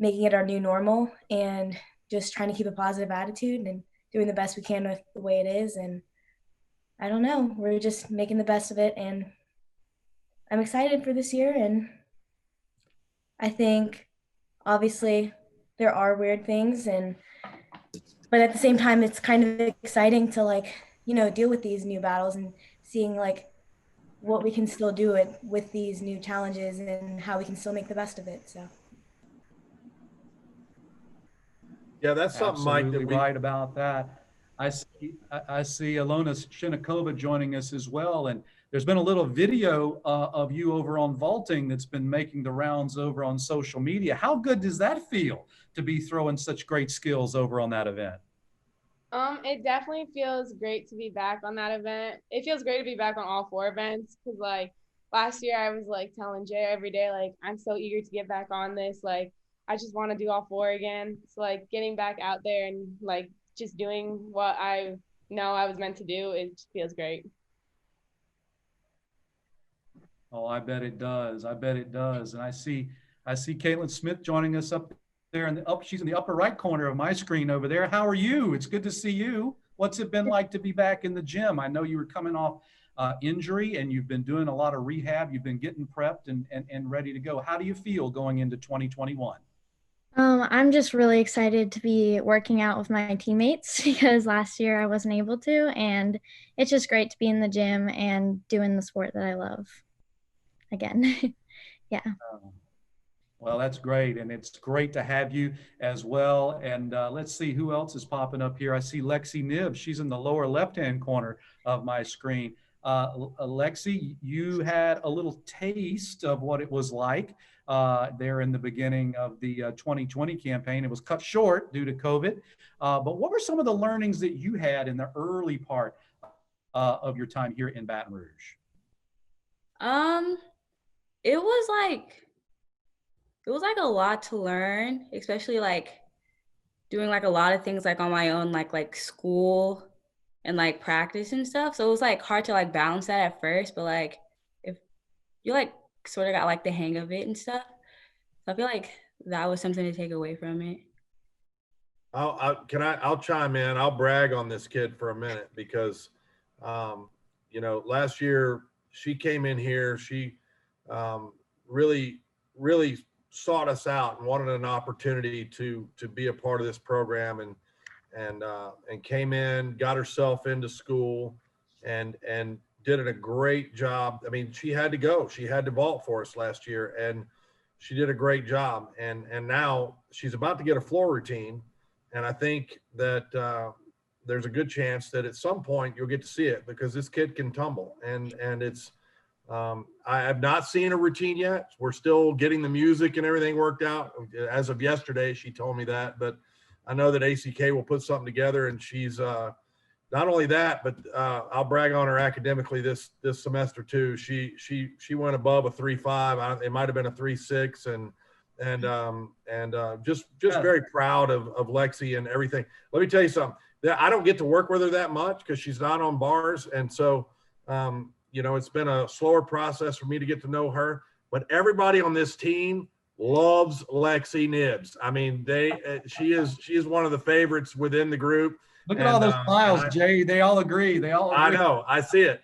making it our new normal and just trying to keep a positive attitude and doing the best we can with the way it is. And I don't know, we're just making the best of it. And I'm excited for this year. And I think obviously there are weird things, but at the same time, it's kind of exciting to deal with these new battles and seeing what we can still do with these new challenges and how we can still make the best of it. So. Yeah, that's something, Mike, Absolutely right about that. I see Alona Shinikova joining us as well, and there's been a little video of you over on vaulting that's been making the rounds over on social media. How good does that feel to be throwing such great skills over on that event? It definitely feels great to be back on that event. It feels great to be back on all 4 events because last year I was telling Jay every day, I'm so eager to get back on this. I just want to do all 4 again. So getting back out there and just doing what I know I was meant to do, it just feels great. Oh, I bet it does. I bet it does. And I see Caitlin Smith joining us up there she's in the upper right corner of my screen over there. How are you? It's good to see you. What's it been like to be back in the gym? I know you were coming off injury and you've been doing a lot of rehab. You've been getting prepped and ready to go. How do you feel going into 2021? I'm just really excited to be working out with my teammates because last year I wasn't able to, and it's just great to be in the gym and doing the sport that I love again. Yeah. Well, that's great. And it's great to have you as well. And let's see who else is popping up here. I see Lexi Nibbs. She's in the lower left-hand corner of my screen. Lexi, you had a little taste of what it was like there in the beginning of the 2020 campaign. It was cut short due to COVID. But what were some of the learnings that you had in the early part of your time here in Baton Rouge? It was a lot to learn, especially doing a lot of things on my own, like school and practice and stuff. So it was hard to balance that at first, but if you sort of got the hang of it and stuff. So I feel that was something to take away from it. I'll chime in. I'll brag on this kid for a minute because, last year she came in here. She really sought us out and wanted an opportunity to be a part of this program and came in, got herself into school and did a great job. I mean, she had to go. She had to vault for us last year, and she did a great job. And now she's about to get a floor routine, and I think that there's a good chance that at some point you'll get to see it, because this kid can tumble, and it's I have not seen a routine yet. We're still getting the music and everything worked out. As of yesterday, she told me that, but I know that ACK will put something together, and she's not only that, but I'll brag on her academically this semester too. She went above a 3.5. It might have been a 3.6, and just very proud of Lexi and everything. Let me tell you something. I don't get to work with her that much because she's not on bars, and so it's been a slower process for me to get to know her. But everybody on this team loves Lexi Nibbs. I mean, she is one of the favorites within the group. Look at all those smiles, Jay. They all agree. They all agree. I know. I see it.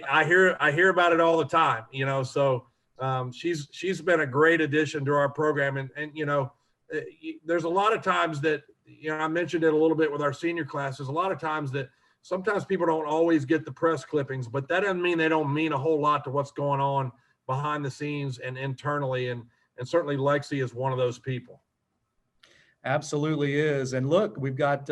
I hear about it all the time. So she's been a great addition to our program. And there's a lot of times that I mentioned it a little bit with our senior classes. A lot of times that sometimes people don't always get the press clippings, but that doesn't mean they don't mean a whole lot to what's going on behind the scenes and internally. And certainly Lexi is one of those people. Absolutely is. And look, we've got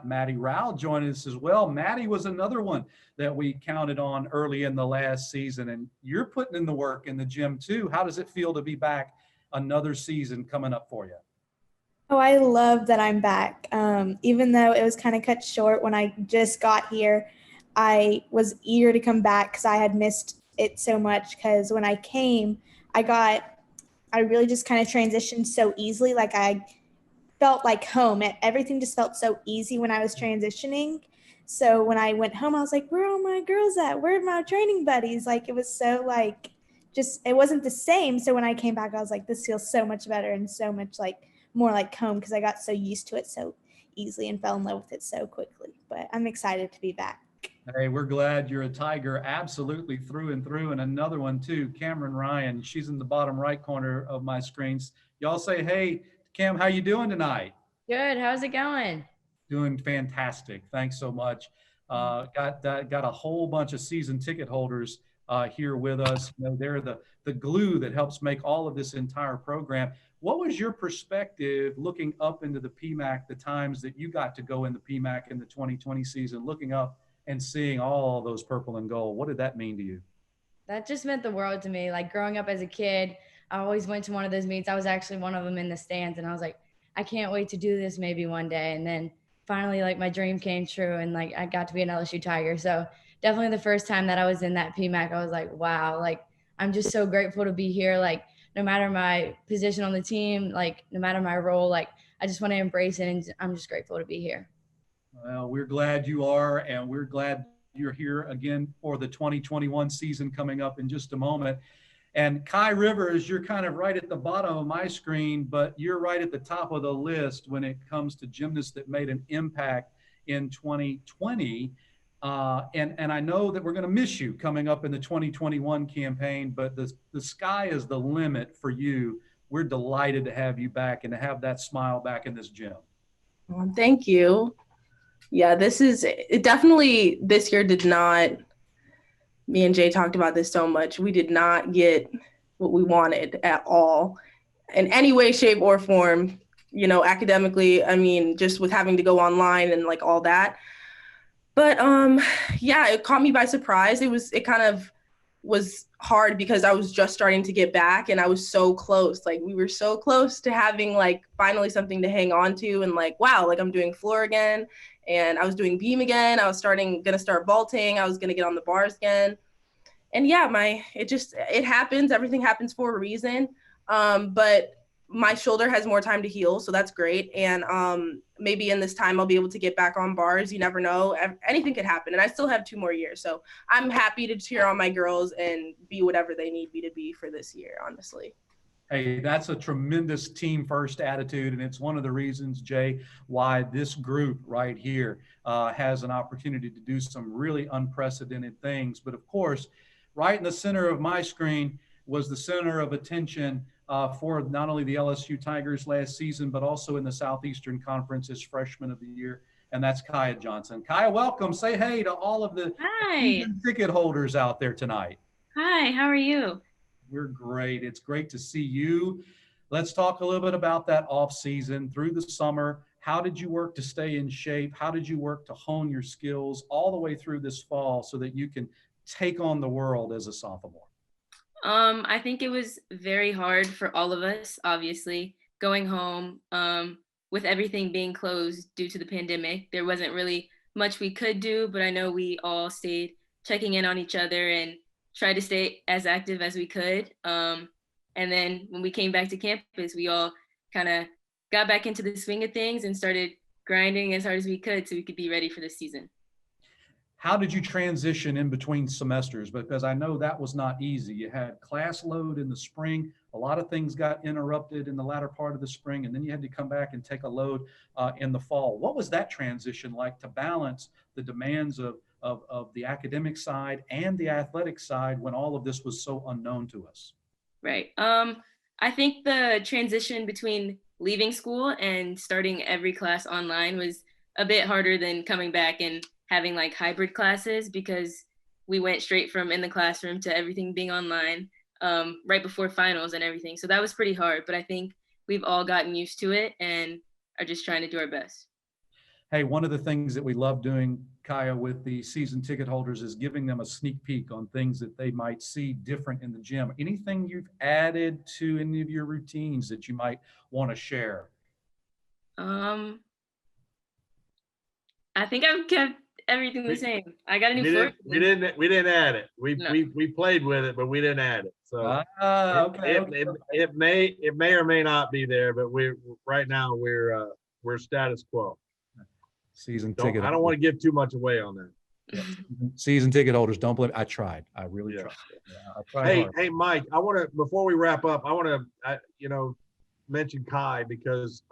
Maddie Rowell joining us as well. Maddie was another one that we counted on early in the last season, and you're putting in the work in the gym too. How does it feel to be back another season coming up for you? Oh, I love that I'm back. Even though it was kind of cut short when I just got here, I was eager to come back because I had missed it so much. Because when I came, I really just kind of transitioned so easily. Like I felt like home. Everything just felt so easy when I was transitioning. So when I went home, I was like, where are all my girls at? Where are my training buddies? Like it was so it wasn't the same. So when I came back, I was like, this feels so much better and so much more like home, because I got so used to it so easily and fell in love with it so quickly. But I'm excited to be back. Hey, we're glad you're a Tiger, absolutely through and through. And another one too, Cameron Ryan. She's in the bottom right corner of my screens. Y'all say, hey, Cam, how you doing tonight? Good. How's it going? Doing fantastic. Thanks so much. Got a whole bunch of season ticket holders here with us. They're the glue that helps make all of this entire program. What was your perspective looking up into the PMAC, the times that you got to go in the PMAC in the 2020 season, looking up and seeing all those purple and gold? What did that mean to you? That just meant the world to me. Like growing up as a kid, I always went to one of those meets. I was actually one of them in the stands, and I was like, I can't wait to do this maybe one day. And then finally, my dream came true, and I got to be an LSU Tiger. So definitely the first time that I was in that PMAC, I was like, wow, I'm just so grateful to be here. No matter my position on the team, no matter my role, I just want to embrace it, and I'm just grateful to be here. Well, we're glad you are, and we're glad you're here again for the 2021 season coming up in just a moment. And Kai Rivers, you're kind of right at the bottom of my screen, but you're right at the top of the list when it comes to gymnasts that made an impact in 2020. And I know that we're going to miss you coming up in the 2021 campaign, but the sky is the limit for you. We're delighted to have you back and to have that smile back in this gym. Well, thank you. Yeah, this year did not, me and Jay talked about this so much. We did not get what we wanted at all in any way, shape, or form, academically. I mean, just with having to go online and all that. But yeah, it caught me by surprise. It kind of was hard because I was just starting to get back, and I was so close. We were so close to having finally something to hang on to, and wow, I'm doing floor again, and I was doing beam again. I was gonna start vaulting. I was gonna get on the bars again. And yeah, it happens. Everything happens for a reason. But my shoulder has more time to heal, so that's great. And maybe in this time I'll be able to get back on bars. You never know. Anything could happen. And I still have 2 more years. So I'm happy to cheer on my girls and be whatever they need me to be for this year, honestly. Hey, that's a tremendous team first attitude. And it's one of the reasons, Jay, why this group right here has an opportunity to do some really unprecedented things. But of course, right in the center of my screen was the center of attention for not only the LSU Tigers last season, but also in the Southeastern Conference as Freshman of the Year. and that's Kaya Johnson. Kaya, welcome. Say hey to all of the season ticket holders out there tonight. Hi, how are you? We're great. It's great to see you. Let's talk a little bit about that off season through the summer. How did you work to stay in shape? How did you work to hone your skills all the way through this fall so that you can take on the world as a sophomore? I think it was very hard for all of us, obviously, going home with everything being closed due to the pandemic. There wasn't really much we could do, but I know we all stayed checking in on each other and tried to stay as active as we could. And then when we came back to campus, we all kind of got back into the swing of things and started grinding as hard as we could so we could be ready for the season. How did you transition in between semesters? Because I know that was not easy. You had class load in the spring. A lot of things got interrupted in the latter part of the spring, and then you had to come back and take a load in the fall. What was that transition like to balance the demands of the academic side and the athletic side when all of this was so unknown to us? Right. I think the transition between leaving school and starting every class online was a bit harder than coming back and having like hybrid classes, because we went straight from in the classroom to everything being online right before finals and everything. So that was pretty hard, but I think we've all gotten used to it and are just trying to do our best. Hey, one of the things that we love doing, Kaya, with the season ticket holders is giving them a sneak peek on things that they might see different in the gym. Anything you've added to any of your routines that you might want to share? I think I've kept everything the same. I got a new foot. We didn't add it. We played with it, but we didn't add it. So it may or may not be there, but right now we're status quo. Season ticket. I don't want to give too much away on that. Yeah. Season ticket holders, don't blame. I tried. I really tried. Yeah, I tried hard. Hey, Mike. I want to, before we wrap up, I want to, mention Kai because,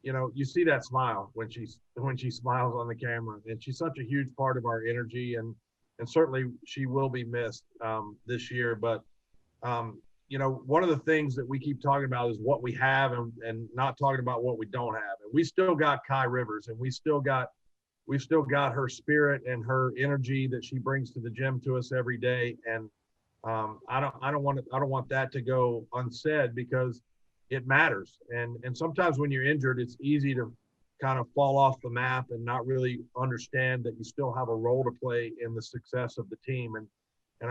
you see that smile when she smiles on the camera, and she's such a huge part of our energy, and certainly she will be missed this year. But one of the things that we keep talking about is what we have and not talking about what we don't have. And we still got Kai Rivers, and we've still got her spirit and her energy that she brings to the gym to us every day. And I don't want that to go unsaid, because it matters. And sometimes when you're injured, it's easy to kind of fall off the map and not really understand that you still have a role to play in the success of the team. And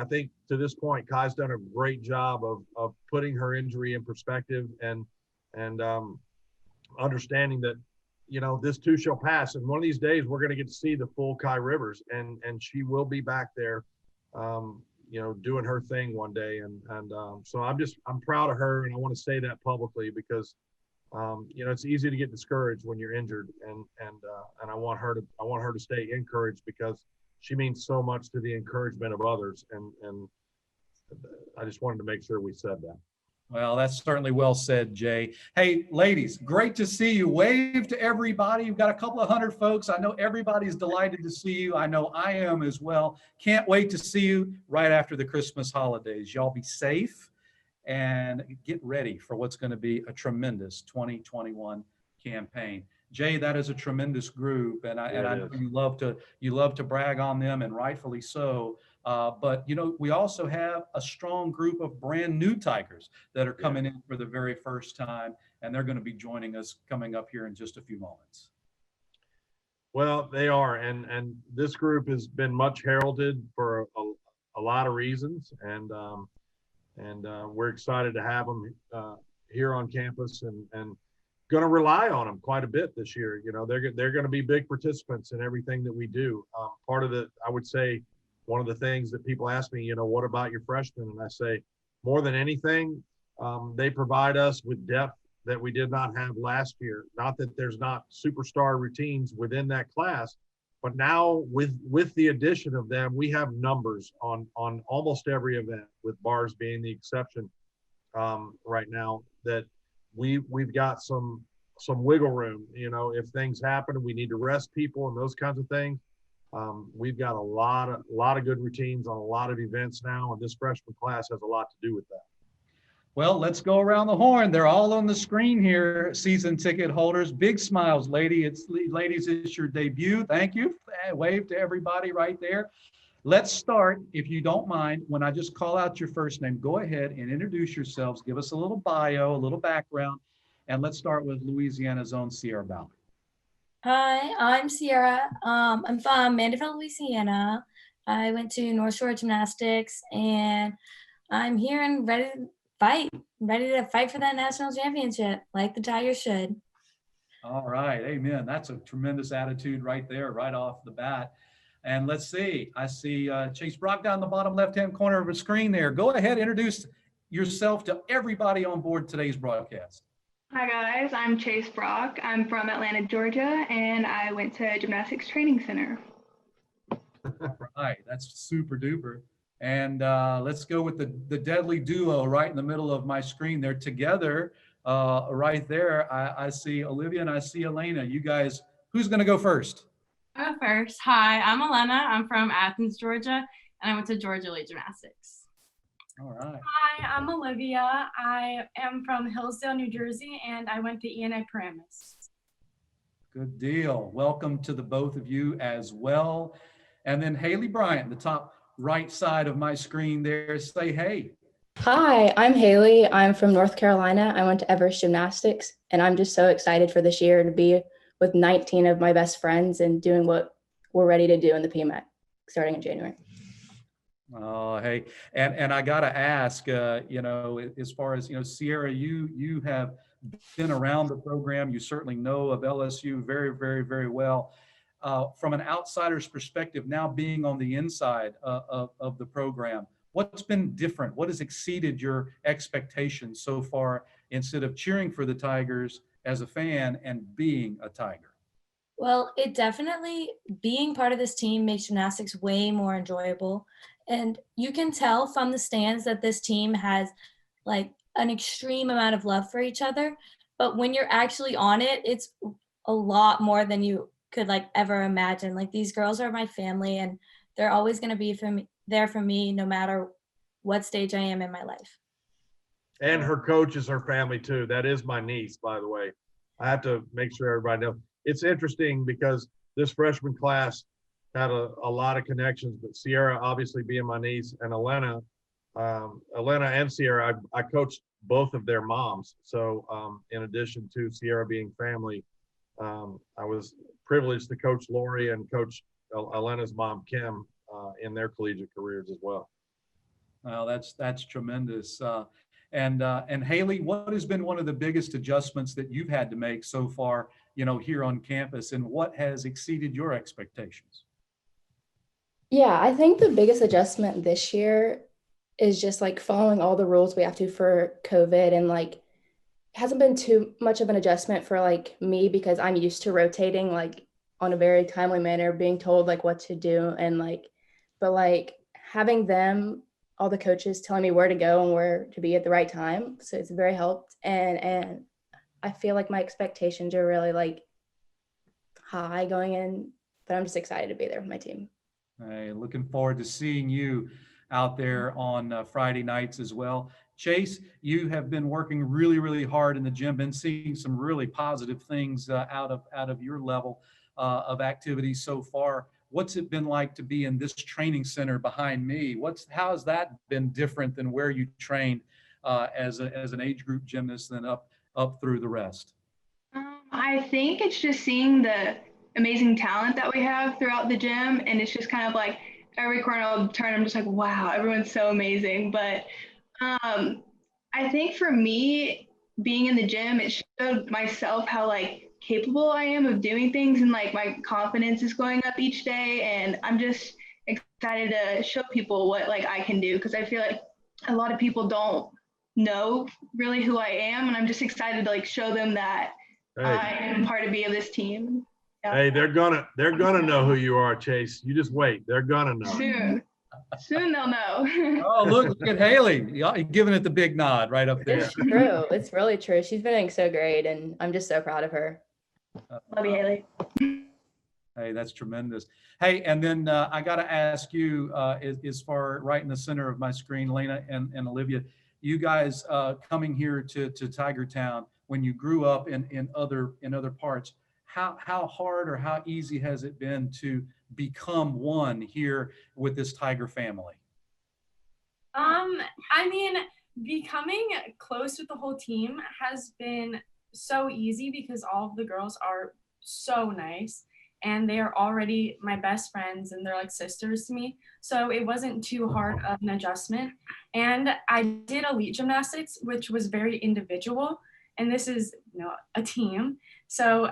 I think to this point, Kai's done a great job of putting her injury in perspective and understanding that, this too shall pass. And one of these days we're going to get to see the full Kai Rivers, and she will be back there, doing her thing one day. And so I'm proud of her, and I want to say that publicly because, it's easy to get discouraged when you're injured, and I want her to stay encouraged, because she means so much to the encouragement of others. And I just wanted to make sure we said that. Well, that's certainly well said, Jay. Hey, ladies, great to see you. Wave to everybody. You've got a couple of hundred folks. I know everybody's delighted to see you. I know I am as well. Can't wait to see you right after the Christmas holidays. Y'all be safe and get ready for what's going to be a tremendous 2021 campaign. Jay, that is a tremendous group, and I know you love to brag on them, and rightfully so. But we also have a strong group of brand new Tigers that are coming in for the very first time, and they're going to be joining us coming up here in just a few moments. Well, they are, and this group has been much heralded for a lot of reasons, and we're excited to have them here on campus, and going to rely on them quite a bit this year. They're going to be big participants in everything that we do. I would say, one of the things that people ask me, what about your freshmen? And I say, more than anything, they provide us with depth that we did not have last year. Not that there's not superstar routines within that class, but now with the addition of them, we have numbers on almost every event, with bars being the exception right now, that we've got some wiggle room. If things happen and we need to rest people and those kinds of things, we've got a lot of good routines on a lot of events now, and this freshman class has a lot to do with that. Well, let's go around the horn. They're all on the screen here, season ticket holders. Big smiles, ladies, it's your debut. Thank you. Wave to everybody right there. Let's start, if you don't mind, when I just call out your first name, go ahead and introduce yourselves. Give us a little bio, a little background, and let's start with Louisiana's own Sierra Ballard. Hi, I'm Sierra. I'm from Mandeville, Louisiana. I went to North Shore Gymnastics, and I'm here and ready to fight for that national championship, like the Tigers should. All right, amen. That's a tremendous attitude right there, right off the bat. And let's see, I see Chase Brock down the bottom left-hand corner of the screen there. Go ahead, introduce yourself to everybody on board today's broadcast. Hi guys, I'm Chase Brock. I'm from Atlanta, Georgia, and I went to Gymnastics Training Center. All right, that's super duper. And let's go with the deadly duo right in the middle of my screen. They're together right there. I see Olivia and I see Elena. You guys, who's gonna go first? I'll go first. Hi, I'm Elena. I'm from Athens, Georgia, and I went to Georgia Elite Gymnastics. All right. Hi, I'm Olivia. I am from Hillsdale, New Jersey, and I went to ENA Paramus. Good deal. Welcome to the both of you as well. And then Hayley Bryant, the top right side of my screen there. Say hey. Hi, I'm Hayley. I'm from North Carolina. I went to Everest Gymnastics, and I'm just so excited for this year to be with 19 of my best friends and doing what we're ready to do in the PMAC starting in January. Oh, hey, and I gotta ask, you know, as far as, you know, Sierra, you have been around the program. You certainly know of LSU very, very, very well. From an outsider's perspective, now being on the inside of the program, what's been different? What has exceeded your expectations so far instead of cheering for the Tigers as a fan and being a Tiger? Well, it definitely, being part of this team makes gymnastics way more enjoyable. And you can tell from the stands that this team has like an extreme amount of love for each other. But when you're actually on it, it's a lot more than you could like ever imagine. Like, these girls are my family, and they're always going to be there for me no matter what stage I am in my life. And her coach is her family too. That is my niece, by the way. I have to make sure everybody knows. It's interesting because this freshman class had a lot of connections, but Sierra obviously being my niece, and Elena and Sierra, I coached both of their moms. So in addition to Sierra being family, I was privileged to coach Lori and coach Elena's mom, Kim, in their collegiate careers as well. Well, that's tremendous. And Hayley, what has been one of the biggest adjustments that you've had to make so far, you know, here on campus, and what has exceeded your expectations? Yeah, I think the biggest adjustment this year is just like following all the rules we have to for COVID, and like it hasn't been too much of an adjustment for like me because I'm used to rotating like on a very timely manner, being told like what to do, and like, but like having them, all the coaches telling me where to go and where to be at the right time. So it's very helped. And I feel like my expectations are really like high going in, but I'm just excited to be there with my team. Hey, looking forward to seeing you out there on Friday nights as well. Chase, you have been working really, really hard in the gym, been seeing some really positive things out of your level of activity so far. What's it been like to be in this training center behind me? How has that been different than where you trained as an age group gymnast and up through the rest? I think it's just seeing the amazing talent that we have throughout the gym, and it's just kind of like every corner I'll turn, I'm just like, wow, everyone's so amazing. But I think for me, being in the gym, it showed myself how like capable I am of doing things, and like my confidence is going up each day, and I'm just excited to show people what like I can do, because I feel like a lot of people don't know really who I am, and I'm just excited to like show them that I am part of this team. Yeah. Hey, they're gonna know who you are, Chase. You just wait. They're gonna know. Soon they'll know. Oh, look at Hayley. You're giving it the big nod right up there. It's true. It's really true. She's been doing so great, and I'm just so proud of her. Love you, Hayley. Hey, that's tremendous. Hey, and then I got to ask you, as far right in the center of my screen, Lena and Olivia, you guys coming here to Tiger Town when you grew up in other parts, how hard or how easy has it been to become one here with this Tiger family? I mean, becoming close with the whole team has been so easy because all of the girls are so nice and they are already my best friends and they're like sisters to me. So it wasn't too hard of an adjustment. And I did elite gymnastics, which was very individual. And this is, a team. So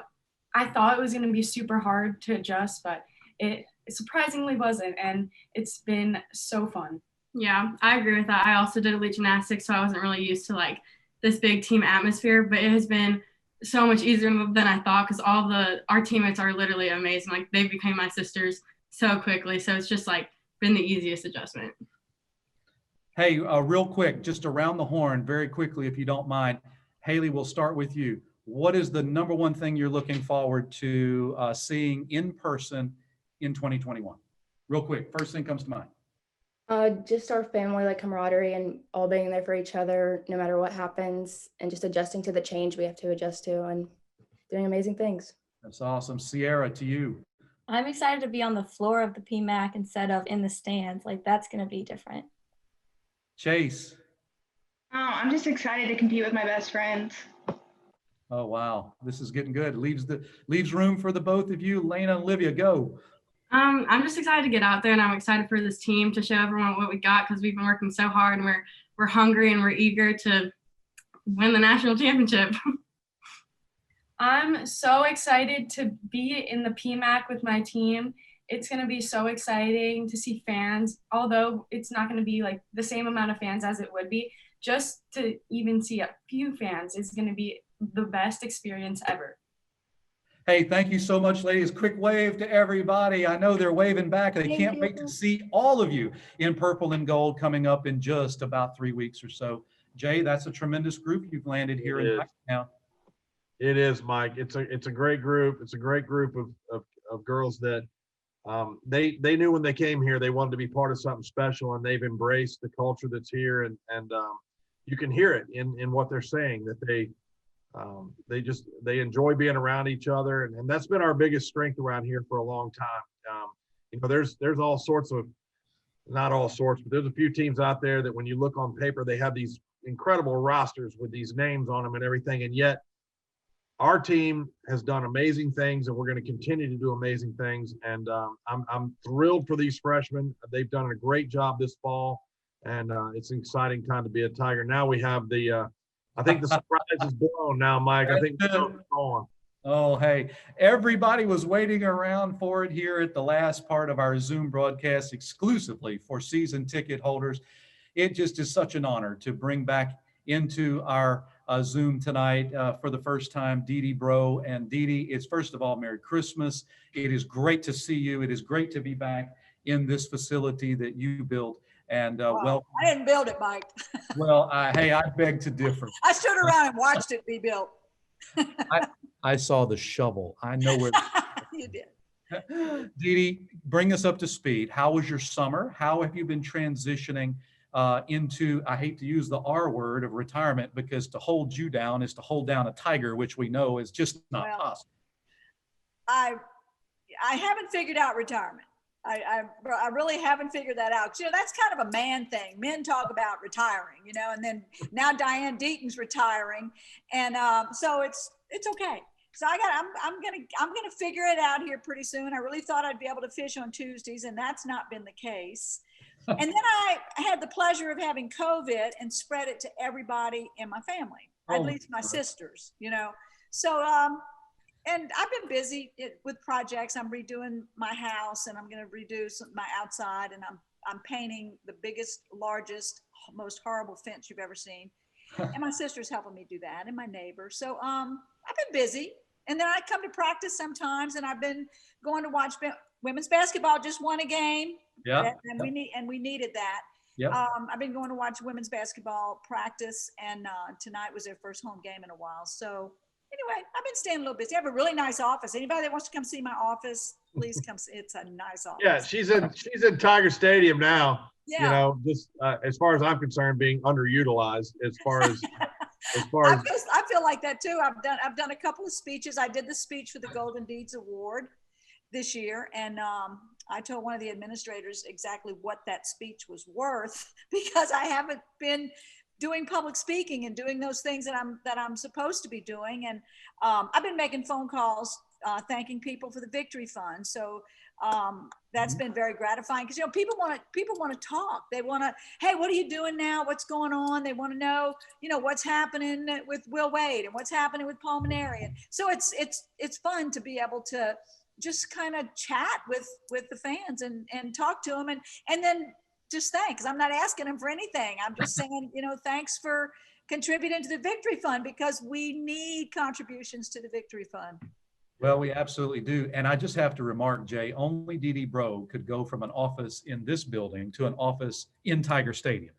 I thought it was going to be super hard to adjust, but it surprisingly wasn't. And it's been so fun. Yeah, I agree with that. I also did elite gymnastics, so I wasn't really used to like this big team atmosphere, but it has been so much easier than I thought because our teammates are literally amazing. Like they became my sisters so quickly. So it's just like been the easiest adjustment. Hey, real quick, just around the horn, very quickly, if you don't mind. Hayley, we'll start with you. What is the number one thing you're looking forward to seeing in person in 2021? Real quick, first thing comes to mind. Just our family, like camaraderie and all being there for each other, no matter what happens, and just adjusting to the change we have to adjust to and doing amazing things. That's awesome. Sierra, to you. I'm excited to be on the floor of the PMAC instead of in the stands. Like that's going to be different. Chase. Oh, I'm just excited to compete with my best friends. Oh, wow. This is getting good. Leaves room for the both of you. Lena and Olivia, go. I'm just excited to get out there and I'm excited for this team to show everyone what we got because we've been working so hard and we're hungry and we're eager to win the national championship. I'm so excited to be in the PMAC with my team. It's going to be so exciting to see fans, although it's not going to be like the same amount of fans as it would be. Just to even see a few fans is going to be the best experience ever. Hey, thank you so much, ladies. Quick wave to everybody. I know they're waving back. They can't wait to see all of you in purple and gold coming up in just about 3 weeks or so. Jay, that's a tremendous group you've landed here in Tiger. It is, Mike. It's a great group. It's a great group of girls that they knew when they came here they wanted to be part of something special, and they've embraced the culture that's here, and you can hear it in what they're saying that they enjoy being around each other, and that's been our biggest strength around here for a long time. There's all sorts of, not all sorts, but there's a few teams out there that when you look on paper they have these incredible rosters with these names on them and everything, and yet our team has done amazing things, and we're going to continue to do amazing things. And I'm thrilled for these freshmen. They've done a great job this fall, and it's an exciting time to be a Tiger. Now we have I think the surprise is blown now, Mike. I think it's on. Oh, hey, everybody was waiting around for it here at the last part of our Zoom broadcast exclusively for season ticket holders. It just is such an honor to bring back into our Zoom tonight for the first time, Dee Dee Bro. And Dee Dee, it's first of all, Merry Christmas. It is great to see you. It is great to be back in this facility that you built. And well, I didn't build it, Mike. Well, hey, I beg to differ. I stood around and watched it be built. I saw the shovel. I know where. You did. Dee Dee, bring us up to speed. How was your summer? How have you been transitioning into, I hate to use the R word of retirement, because to hold you down is to hold down a tiger, which we know is just not possible. I haven't figured out retirement. I really haven't figured that out. That's kind of a man thing. Men talk about retiring, and then now Diane Deaton's retiring, and so it's okay. So I'm gonna figure it out here pretty soon. I really thought I'd be able to fish on Tuesdays, and that's not been the case. And then I had the pleasure of having COVID and spread it to everybody in my family, at least my sisters, So, and I've been busy with projects. I'm redoing my house, and I'm going to redo my outside, and I'm painting the biggest, largest, most horrible fence you've ever seen. And my sister's helping me do that, and my neighbor. So, I've been busy. And then I come to practice sometimes, and I've been going to watch women's basketball. Just won a game. Yeah. And we needed that. Yep. I've been going to watch women's basketball practice, and tonight was their first home game in a while. So anyway, I've been staying a little busy. I have a really nice office. Anybody that wants to come see my office, Please come see. It's a nice office. Yeah, she's in Tiger Stadium now. Yeah. You know, just as far as I'm concerned, being underutilized as far as I feel like that too. I've done a couple of speeches. I did the speech for the Golden Deeds Award this year, and I told one of the administrators exactly what that speech was worth because I haven't been doing public speaking and doing those things that I'm supposed to be doing. And I've been making phone calls thanking people for the Victory Fund. So that's been very gratifying because, you know, people want to talk. They want to, hey, what are you doing now? What's going on? They want to know, you know, what's happening with Will Wade and what's happening with Pulmonary. And so it's fun to be able to just kind of chat with the fans and talk to them and then just thank, because I'm not asking them for anything. I'm just saying, you know, thanks for contributing to the Victory Fund because we need contributions to the Victory Fund. Well, we absolutely do. And I just have to remark, Jay, only Dee Dee Bro could go from an office in this building to an office in Tiger Stadium.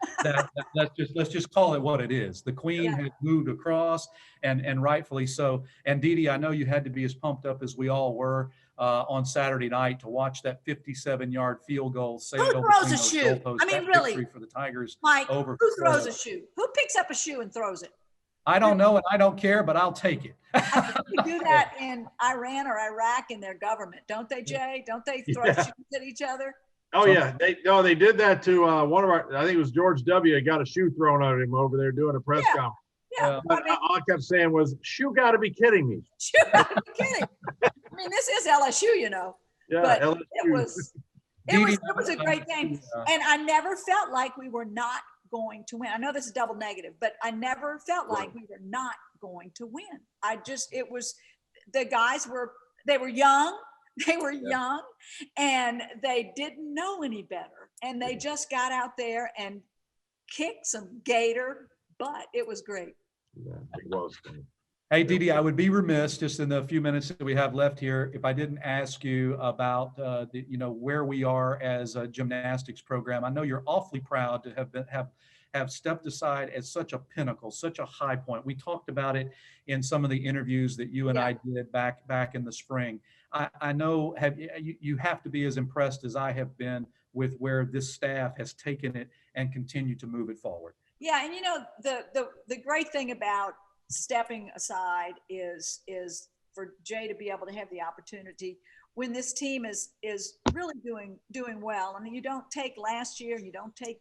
Let's just call it what it is. The Queen has moved across and rightfully so. And Dee Dee, I know you had to be as pumped up as we all were on Saturday night to watch that 57-yard field goal sail Who throws a shoe? I mean, really, for the Tigers. Mike, over who throws a shoe? Who picks up a shoe and throws it? I don't know and I don't care, but I'll take it. You do that in Iran or Iraq in their government, don't they, Jay? Don't they throw shoes at each other? Oh yeah, they did that to one of our. I think it was George W. Got a shoe thrown at him over there doing a press conference. Yeah, but all I kept saying was, "Shoe got to be kidding me." Shoe got to be kidding. I mean, this is LSU, you know. Yeah, but LSU. it was a great game, and I never felt like we were not going to win. I know this is double negative, but I never felt like we were not going to win. The guys were young. They were young and they didn't know any better. And they just got out there and kicked some gator butt. It was great. Yeah, it was. Hey, Dee Dee, I would be remiss just in the few minutes that we have left here if I didn't ask you about where we are as a gymnastics program. I know you're awfully proud to have stepped aside at such a pinnacle, such a high point. We talked about it in some of the interviews that you and I did back in the spring. I know you have to be as impressed as I have been with where this staff has taken it and continue to move it forward. Yeah, and you know the great thing about stepping aside is for Jay to be able to have the opportunity when this team is really doing well. I mean, you don't take last year, you don't take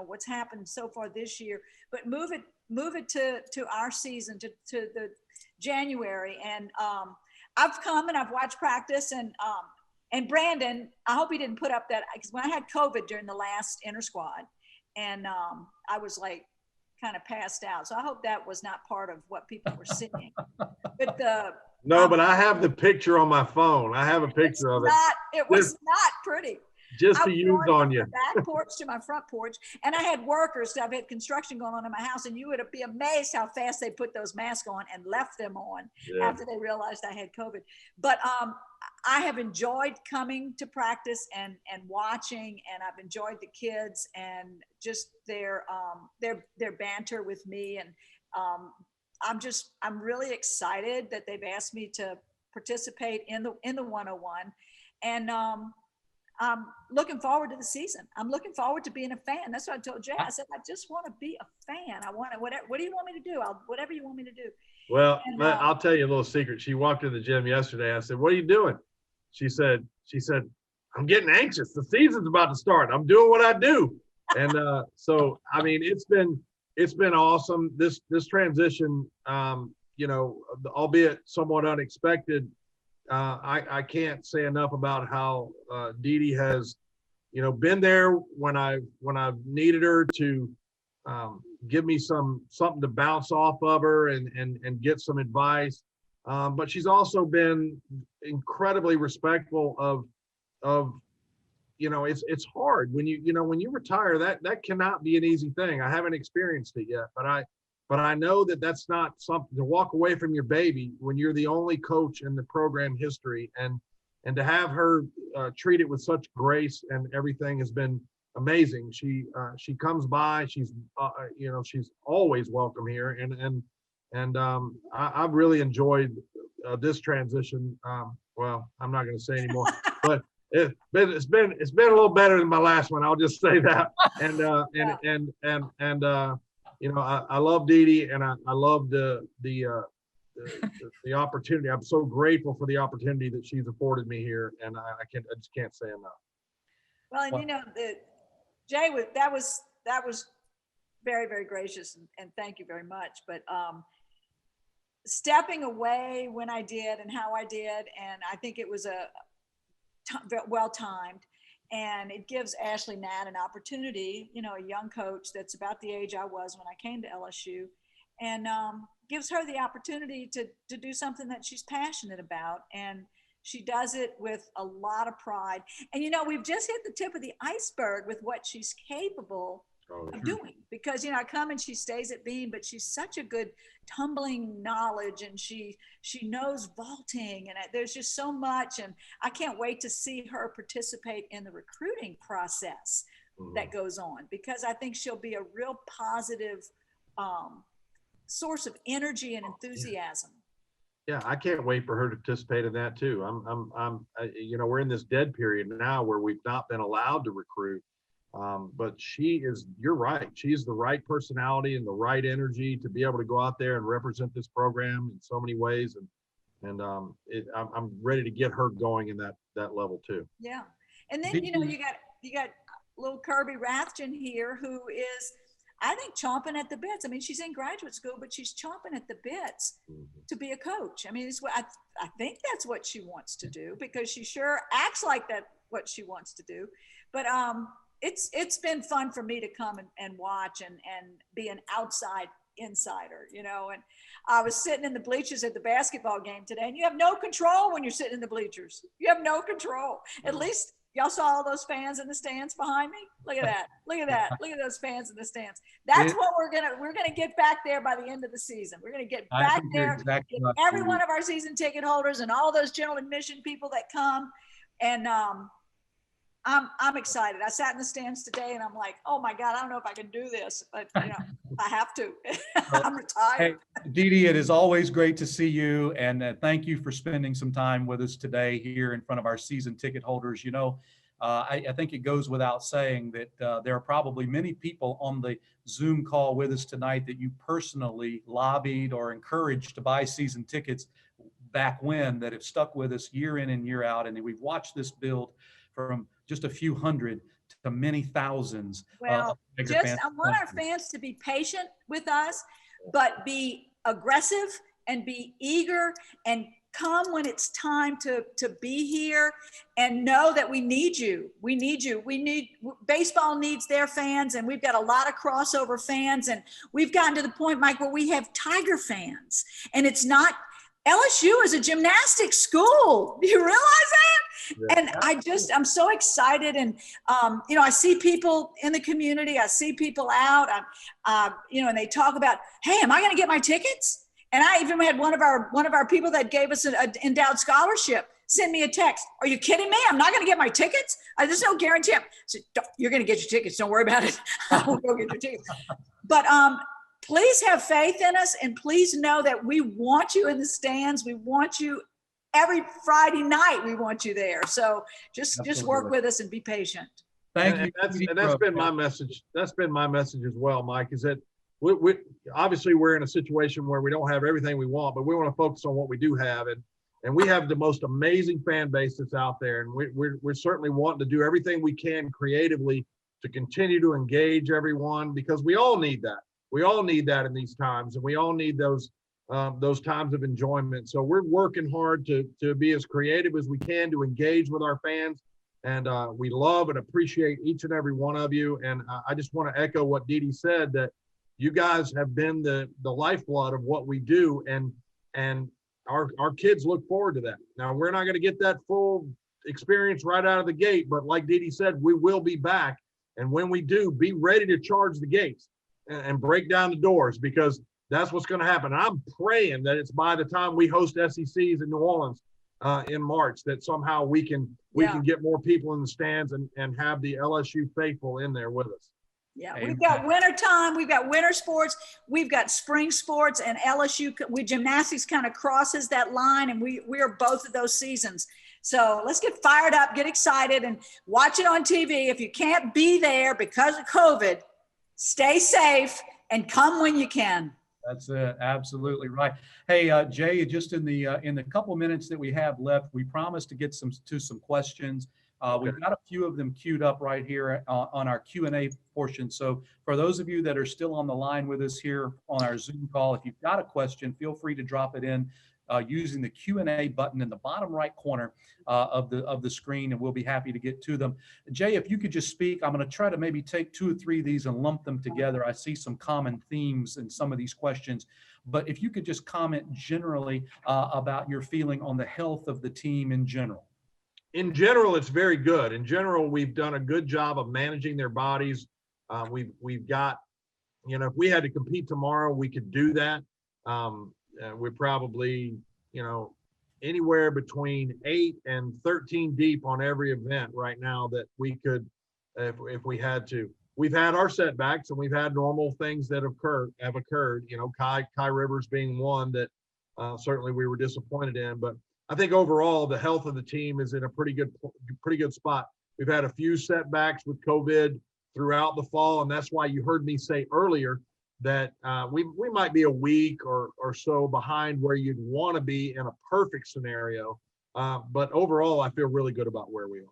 what's happened so far this year, but move it to our season to the January. And I've come and I've watched practice and Brandon, I hope he didn't put up that, because when I had COVID during the last inter squad and I was like kind of passed out. So I hope that was not part of what people were seeing. But but I have the picture on my phone. I have a picture of it. It was not pretty. Just to use on you. Back porch to my front porch. And I had workers, I've had construction going on in my house, and you would be amazed how fast they put those masks on and left them on after they realized I had COVID. But I have enjoyed coming to practice and watching, and I've enjoyed the kids and just their banter with me. And I'm really excited that they've asked me to participate in the 101. And I'm looking forward to the season. I'm looking forward to being a fan. That's what I told Jay. I said, I just want to be a fan. I want to, what do you want me to do? Whatever you want me to do. Well, I'll tell you a little secret. She walked in the gym yesterday. I said, what are you doing? She said, I'm getting anxious. The season's about to start. I'm doing what I do. And so, I mean, it's been awesome. This transition, albeit somewhat unexpected, I can't say enough about how Dee Dee has, been there when I've needed her to give me something to bounce off of her and get some advice. But she's also been incredibly respectful of it's hard when when you retire, that cannot be an easy thing. I haven't experienced it yet, but I know that that's not something to walk away from your baby when you're the only coach in the program history, and to have her treat it with such grace and everything has been amazing. She comes by, she's always welcome here, and I've really enjoyed this transition. Well, I'm not going to say anymore, it's been a little better than my last one. I'll just say that. And I love Dee Dee, and I love the opportunity. I'm so grateful for the opportunity that she's afforded me here, and I just can't say enough. Well, and Jay, that was very, very gracious, and thank you very much. But stepping away when I did and how I did, and I think it was well timed, and it gives Ashley Nadd an opportunity, a young coach that's about the age I was when I came to LSU, and gives her the opportunity to do something that she's passionate about, and she does it with a lot of pride. And we've just hit the tip of the iceberg with what she's capable of doing, because I come and she stays at Beam, but she's such a good tumbling knowledge, and she knows vaulting, and there's just so much, and I can't wait to see her participate in the recruiting process that goes on, because I think she'll be a real positive source of energy and enthusiasm. Yeah, I can't wait for her to participate in that too. We're in this dead period now where we've not been allowed to recruit. But you're right. She's the right personality and the right energy to be able to go out there and represent this program in so many ways. And I'm ready to get her going in that level too. Yeah. And then, you got little Kirby Rathjen here, who is, I think, chomping at the bits. I mean, she's in graduate school, but she's chomping at the bits to be a coach. I mean, I think that's what she wants to do, because she sure acts like that, what she wants to do. But it's been fun for me to come and watch and be an outside insider, and I was sitting in the bleachers at the basketball game today, and you have no control when you're sitting in the bleachers. You have no control. At least y'all saw all those fans in the stands behind me. Look at that. Look at that. Look at those fans in the stands. That's what we're gonna get back there by the end of the season. We're gonna get back there, exactly, get every one of our season ticket holders and all those general admission people that come. And I'm excited. I sat in the stands today, and I'm like, oh my God, I don't know if I can do this, but I have to. I'm retired. Hey, Dee Dee, it is always great to see you, and thank you for spending some time with us today here in front of our season ticket holders. I think it goes without saying that there are probably many people on the Zoom call with us tonight that you personally lobbied or encouraged to buy season tickets back when, that have stuck with us year in and year out, and we've watched this build from just a few hundred to many thousands. Well, I want our fans to be patient with us, but be aggressive and be eager and come when it's time to be here, and know that we need you. We need you. Baseball needs their fans, and we've got a lot of crossover fans, and we've gotten to the point, Mike, where we have Tiger fans, and it's not, LSU is a gymnastics school. Do you realize that? Yeah. And I'm so excited. And, I see people in the community, I see people out, and they talk about, hey, am I going to get my tickets? And I even had one of our people that gave us an endowed scholarship send me a text. Are you kidding me? I'm not going to get my tickets? There's no guarantee. I said, you're going to get your tickets. Don't worry about it. I will go get your tickets. But, please have faith in us, and please know that we want you in the stands. We want you every Friday night. We want you there. So just work with us and be patient. Thank you. And that's been my message. That's been my message as well, Mike, is that we obviously we're in a situation where we don't have everything we want, but we want to focus on what we do have. And we have the most amazing fan base that's out there. And we're certainly wanting to do everything we can creatively to continue to engage everyone, because we all need that. We all need that in these times, and we all need those times of enjoyment. So we're working hard to be as creative as we can to engage with our fans, and we love and appreciate each and every one of you. And I just want to echo what Dee Dee said, that you guys have been the lifeblood of what we do, and our kids look forward to that. Now, we're not going to get that full experience right out of the gate, but like Dee Dee said, we will be back, and when we do, be ready to charge the gates and break down the doors, because that's what's going to happen. I'm praying that it's by the time we host SECs in New Orleans in March, that somehow we can get more people in the stands and have the LSU faithful in there with us. Yeah, Amen. we've got winter time, we've got winter sports, we've got spring sports, and LSU, gymnastics kind of crosses that line, and we are both of those seasons. So let's get fired up, get excited, and watch it on TV. If you can't be there because of COVID, stay safe and come when you can. That's it. Absolutely right. Hey, Jay, just in the couple minutes that we have left, we promised to get some questions. We've got a few of them queued up right here on our Q&A portion. So for those of you that are still on the line with us here on our Zoom call, if you've got a question, feel free to drop it in using the Q&A button in the bottom right corner of the screen, and we'll be happy to get to them. Jay, if you could just speak, I'm going to try to maybe take 2 or 3 of these and lump them together. I see some common themes in some of these questions, but if you could just comment generally about your feeling on the health of the team in general. In general, it's very good. In general, we've done a good job of managing their bodies. We've got, if we had to compete tomorrow, we could do that. We're probably, anywhere between 8 and 13 deep on every event right now that we could, if we had to. We've had our setbacks and we've had normal things that have occurred. Kai Rivers being one that certainly we were disappointed in, but I think overall the health of the team is in a pretty good spot. We've had a few setbacks with COVID throughout the fall, and that's why you heard me say earlier that we might be a week or so behind where you'd want to be in a perfect scenario. But overall, I feel really good about where we are.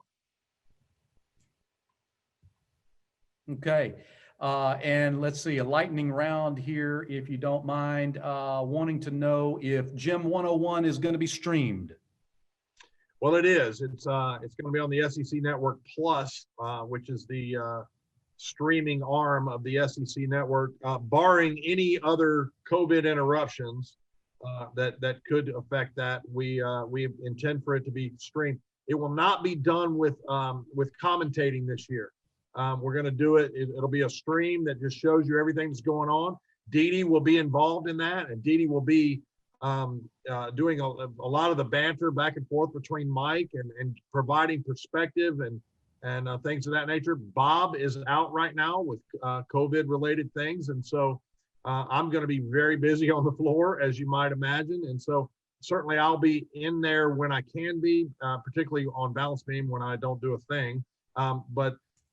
Okay. And let's see, a lightning round here, if you don't mind, wanting to know if Gym 101 is going to be streamed. Well, it is. It's going to be on the SEC Network Plus, which is the streaming arm of the SEC Network, barring any other COVID interruptions that could affect that. We intend for it to be streamed. It will not be done with commentating this year. We're going to do it. It'll be a stream that just shows you everything that's going on. Dee Dee will be involved in that, and Dee Dee will be doing a lot of the banter back and forth between Mike and providing perspective and things of that nature. Bob is out right now with COVID-related things, and so I'm going to be very busy on the floor, as you might imagine. And so certainly I'll be in there when I can be, particularly on balance beam when I don't do a thing.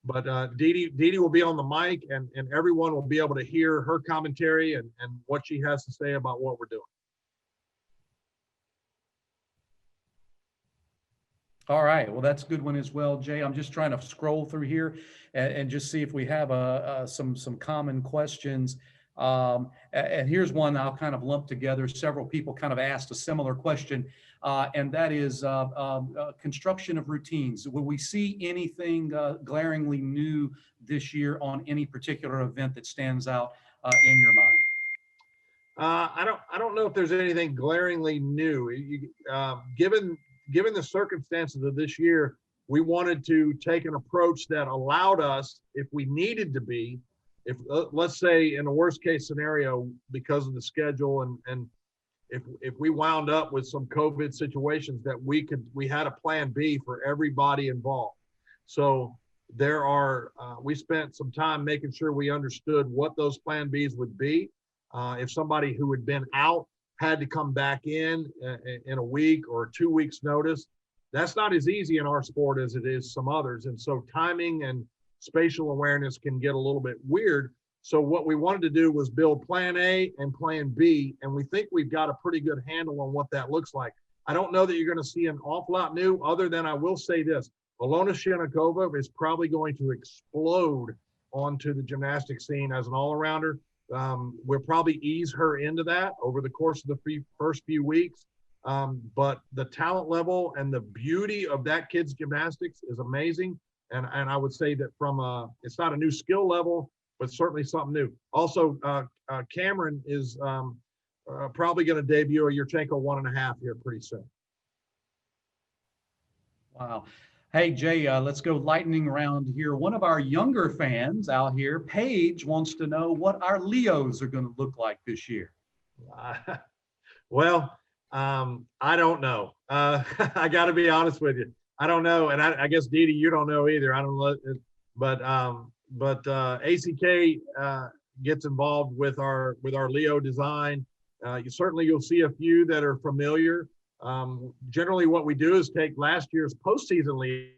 But Dee Dee will be on the mic, and everyone will be able to hear her commentary and what she has to say about what we're doing. All right. Well, that's a good one as well, Jay. I'm just trying to scroll through here and just see if we have some common questions. And here's one I'll kind of lump together. Several people kind of asked a similar question, and that is construction of routines. Will we see anything glaringly new this year on any particular event that stands out in your mind? I don't know if there's anything glaringly new. Given the circumstances of this year, we wanted to take an approach that allowed us, if we needed to be, if let's say in a worst case scenario, because of the schedule and if we wound up with some COVID situations, that we had a plan B for everybody involved. So we spent some time making sure we understood what those plan Bs would be. If somebody who had been out had to come back in a week or 2 weeks notice, that's not as easy in our sport as it is some others. And so timing and spatial awareness can get a little bit weird. So what we wanted to do was build plan A and plan B, and we think we've got a pretty good handle on what that looks like. I don't know that you're going to see an awful lot new, other than I will say this: Ilona Shenikova is probably going to explode onto the gymnastics scene as an all-arounder. We'll probably ease her into that over the course of the first few weeks. But the talent level and the beauty of that kid's gymnastics is amazing. And I would say that it's not a new skill level, but certainly something new. Also, Cameron is probably going to debut a Yurchenko 1.5 here pretty soon. Wow. Hey, Jay, let's go lightning round here. One of our younger fans out here, Paige, wants to know what our Leos are going to look like this year. Well, I don't know. I got to be honest with you. I don't know. And I guess, Dee Dee, you don't know either. I don't know. But ACK gets involved with our Leo design. You'll see a few that are familiar. Generally, what we do is take last year's postseason Leo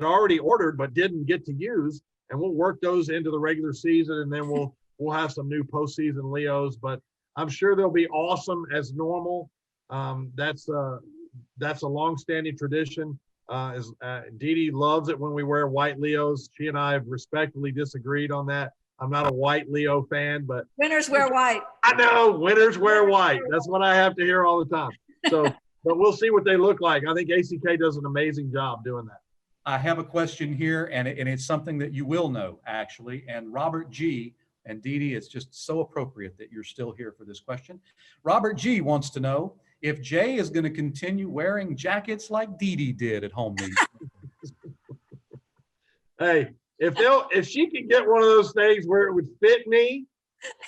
already ordered but didn't get to use, and we'll work those into the regular season, and then we'll have some new postseason Leos. But I'm sure they'll be awesome as normal. That's a long-standing tradition. Dee Dee loves it when we wear white Leos. She and I have respectfully disagreed on that. I'm not a white Leo fan, but Winners wear white. I know, winners wear white. That's what I have to hear all the time. So, but we'll see what they look like. I think ACK does an amazing job doing that. I have a question here, and it's something that you will know, actually. And Robert G. and Dee Dee, it's just so appropriate that you're still here for this question. Robert G. wants to know if Jay is going to continue wearing jackets like Dee Dee did at home meetings. Hey, if she can get one of those things where it would fit me,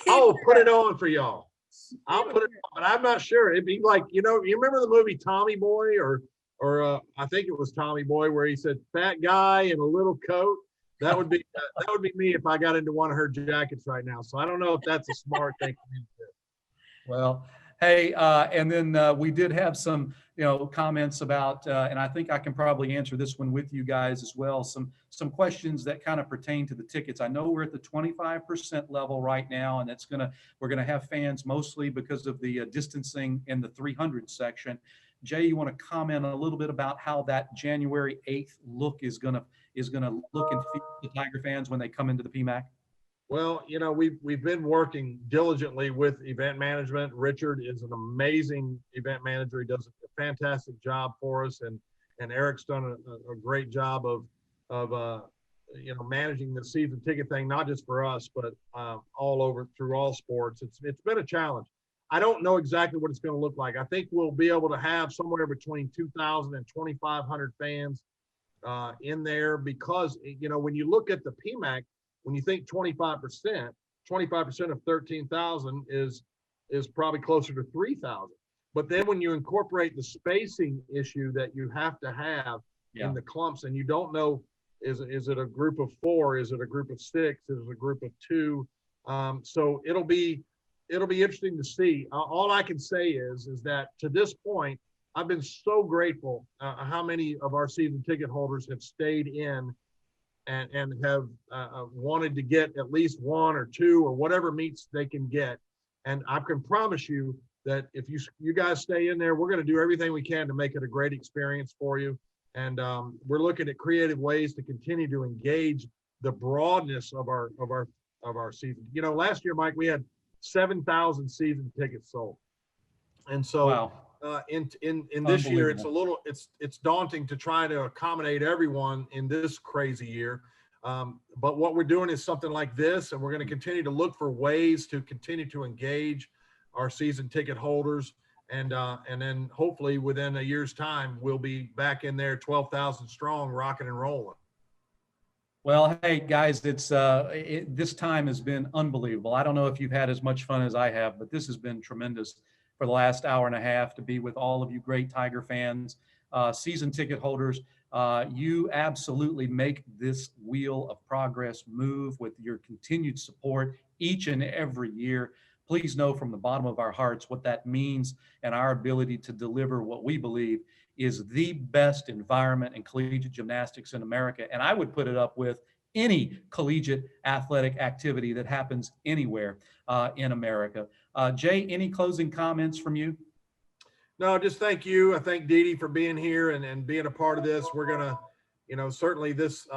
I'll put it on for y'all. I'll put it on, but I'm not sure. It'd be like, you remember the movie Tommy Boy, or I think it was Tommy Boy, where he said fat guy in a little coat. That would be me if I got into one of her jackets right now. So I don't know if that's a smart thing for me to do. Well, hey, and then we did have some, comments about, and I think I can probably answer this one with you guys as well. Some questions that kind of pertain to the tickets. I know we're at the 25% level right now, and we're gonna have fans mostly because of the distancing in the 300 section. Jay, you want to comment a little bit about how that January 8th look is gonna look and feel to Tiger fans when they come into the PMAC? Well, we've been working diligently with event management. Richard is an amazing event manager. He does a fantastic job for us, and Eric's done a great job of managing the season ticket thing, not just for us, but all over through all sports. It's been a challenge. I don't know exactly what it's going to look like. I think we'll be able to have somewhere between 2,000 and 2,500 fans in there, because when you look at the PMAC, when you think 25% of 13,000 is probably closer to 3,000. But then when you incorporate the spacing issue that you have to have in the clumps, and you don't know, is it a group of 4? Is it a group of 6? Is it a group of 2? So it'll be interesting to see. All I can say is that to this point, I've been so grateful how many of our season ticket holders have stayed in and have wanted to get at least 1 or 2 or whatever meets they can get. And I can promise you that if you guys stay in there, we're going to do everything we can to make it a great experience for you. And we're looking at creative ways to continue to engage the broadness of our season. Last year, Mike, we had 7,000 season tickets sold. And so wow. In this year, it's daunting to try to accommodate everyone in this crazy year. But what we're doing is something like this, and we're going to continue to look for ways to continue to engage our season ticket holders. And then hopefully within a year's time, we'll be back in there 12,000 strong, rocking and rolling. Well, hey guys, this time has been unbelievable. I don't know if you've had as much fun as I have, but this has been tremendous for the last hour and a half to be with all of you great Tiger fans, season ticket holders. You absolutely make this wheel of progress move with your continued support each and every year. Please know from the bottom of our hearts what that means, and our ability to deliver what we believe is the best environment in collegiate gymnastics in America. And I would put it up with any collegiate athletic activity that happens anywhere in America. Jay, any closing comments from you? No, just thank you. I thank Dee Dee for being here and being a part of this. We're gonna, certainly this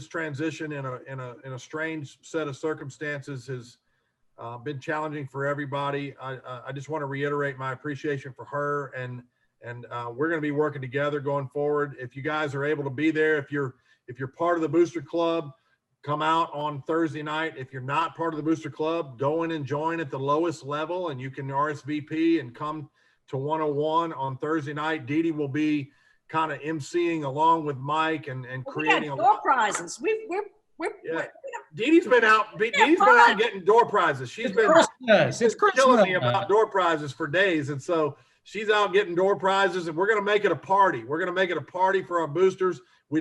transition in a strange set of circumstances has been challenging for everybody. I just want to reiterate my appreciation for her, and we're going to be working together going forward. If you guys are able to be there, if you're part of the Booster Club, come out on Thursday night. If you're not part of the Booster Club, go in and join at the lowest level, and you can RSVP and come to 101 on Thursday night. Dee Dee will be kind of emceeing along with Mike and creating door prizes. Dee Dee's been out. Dee Dee's been out getting door prizes. She's been killing me about door prizes for days, and so she's out getting door prizes, and we're going to make it a party. We're going to make it a party for our boosters. We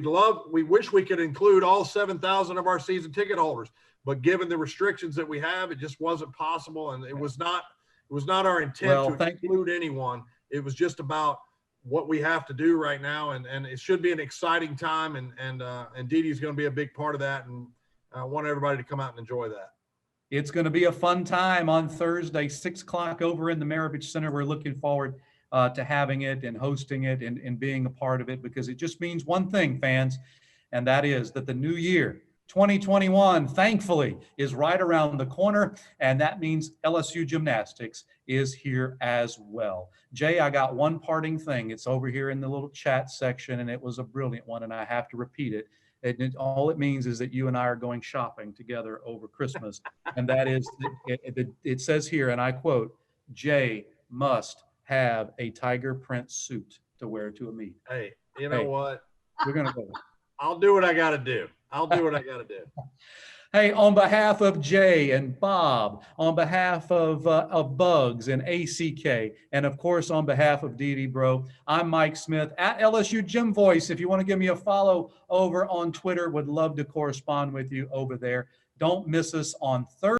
wish we could include all 7,000 of our season ticket holders, but given the restrictions that we have, it just wasn't possible. And it was not our intent to exclude anyone. It was just about what we have to do right now. And it should be an exciting time. And Dee Dee's going to be a big part of that. And I want everybody to come out and enjoy that. It's going to be a fun time on Thursday, 6 o'clock over in the Maravich Center. We're looking forward to having it and hosting it and being a part of it, because it just means one thing, fans, and that is that the new year, 2021, thankfully, is right around the corner, and that means LSU Gymnastics is here as well. Jay, I got one parting thing. It's over here in the little chat section, and it was a brilliant one, and I have to repeat it. All it means is that you and I are going shopping together over Christmas, and that is, it says here, and I quote, Jay must have a tiger print suit to wear to a meet. Hey, you know what? We're going to go. I'll do what I got to do. Hey, on behalf of Jay and Bob, on behalf of Bugs and ACK, and of course on behalf of Dee Dee Bro, I'm Mike Smith at LSU Gym Voice. If you want to give me a follow over on Twitter, would love to correspond with you over there. Don't miss us on Thursday.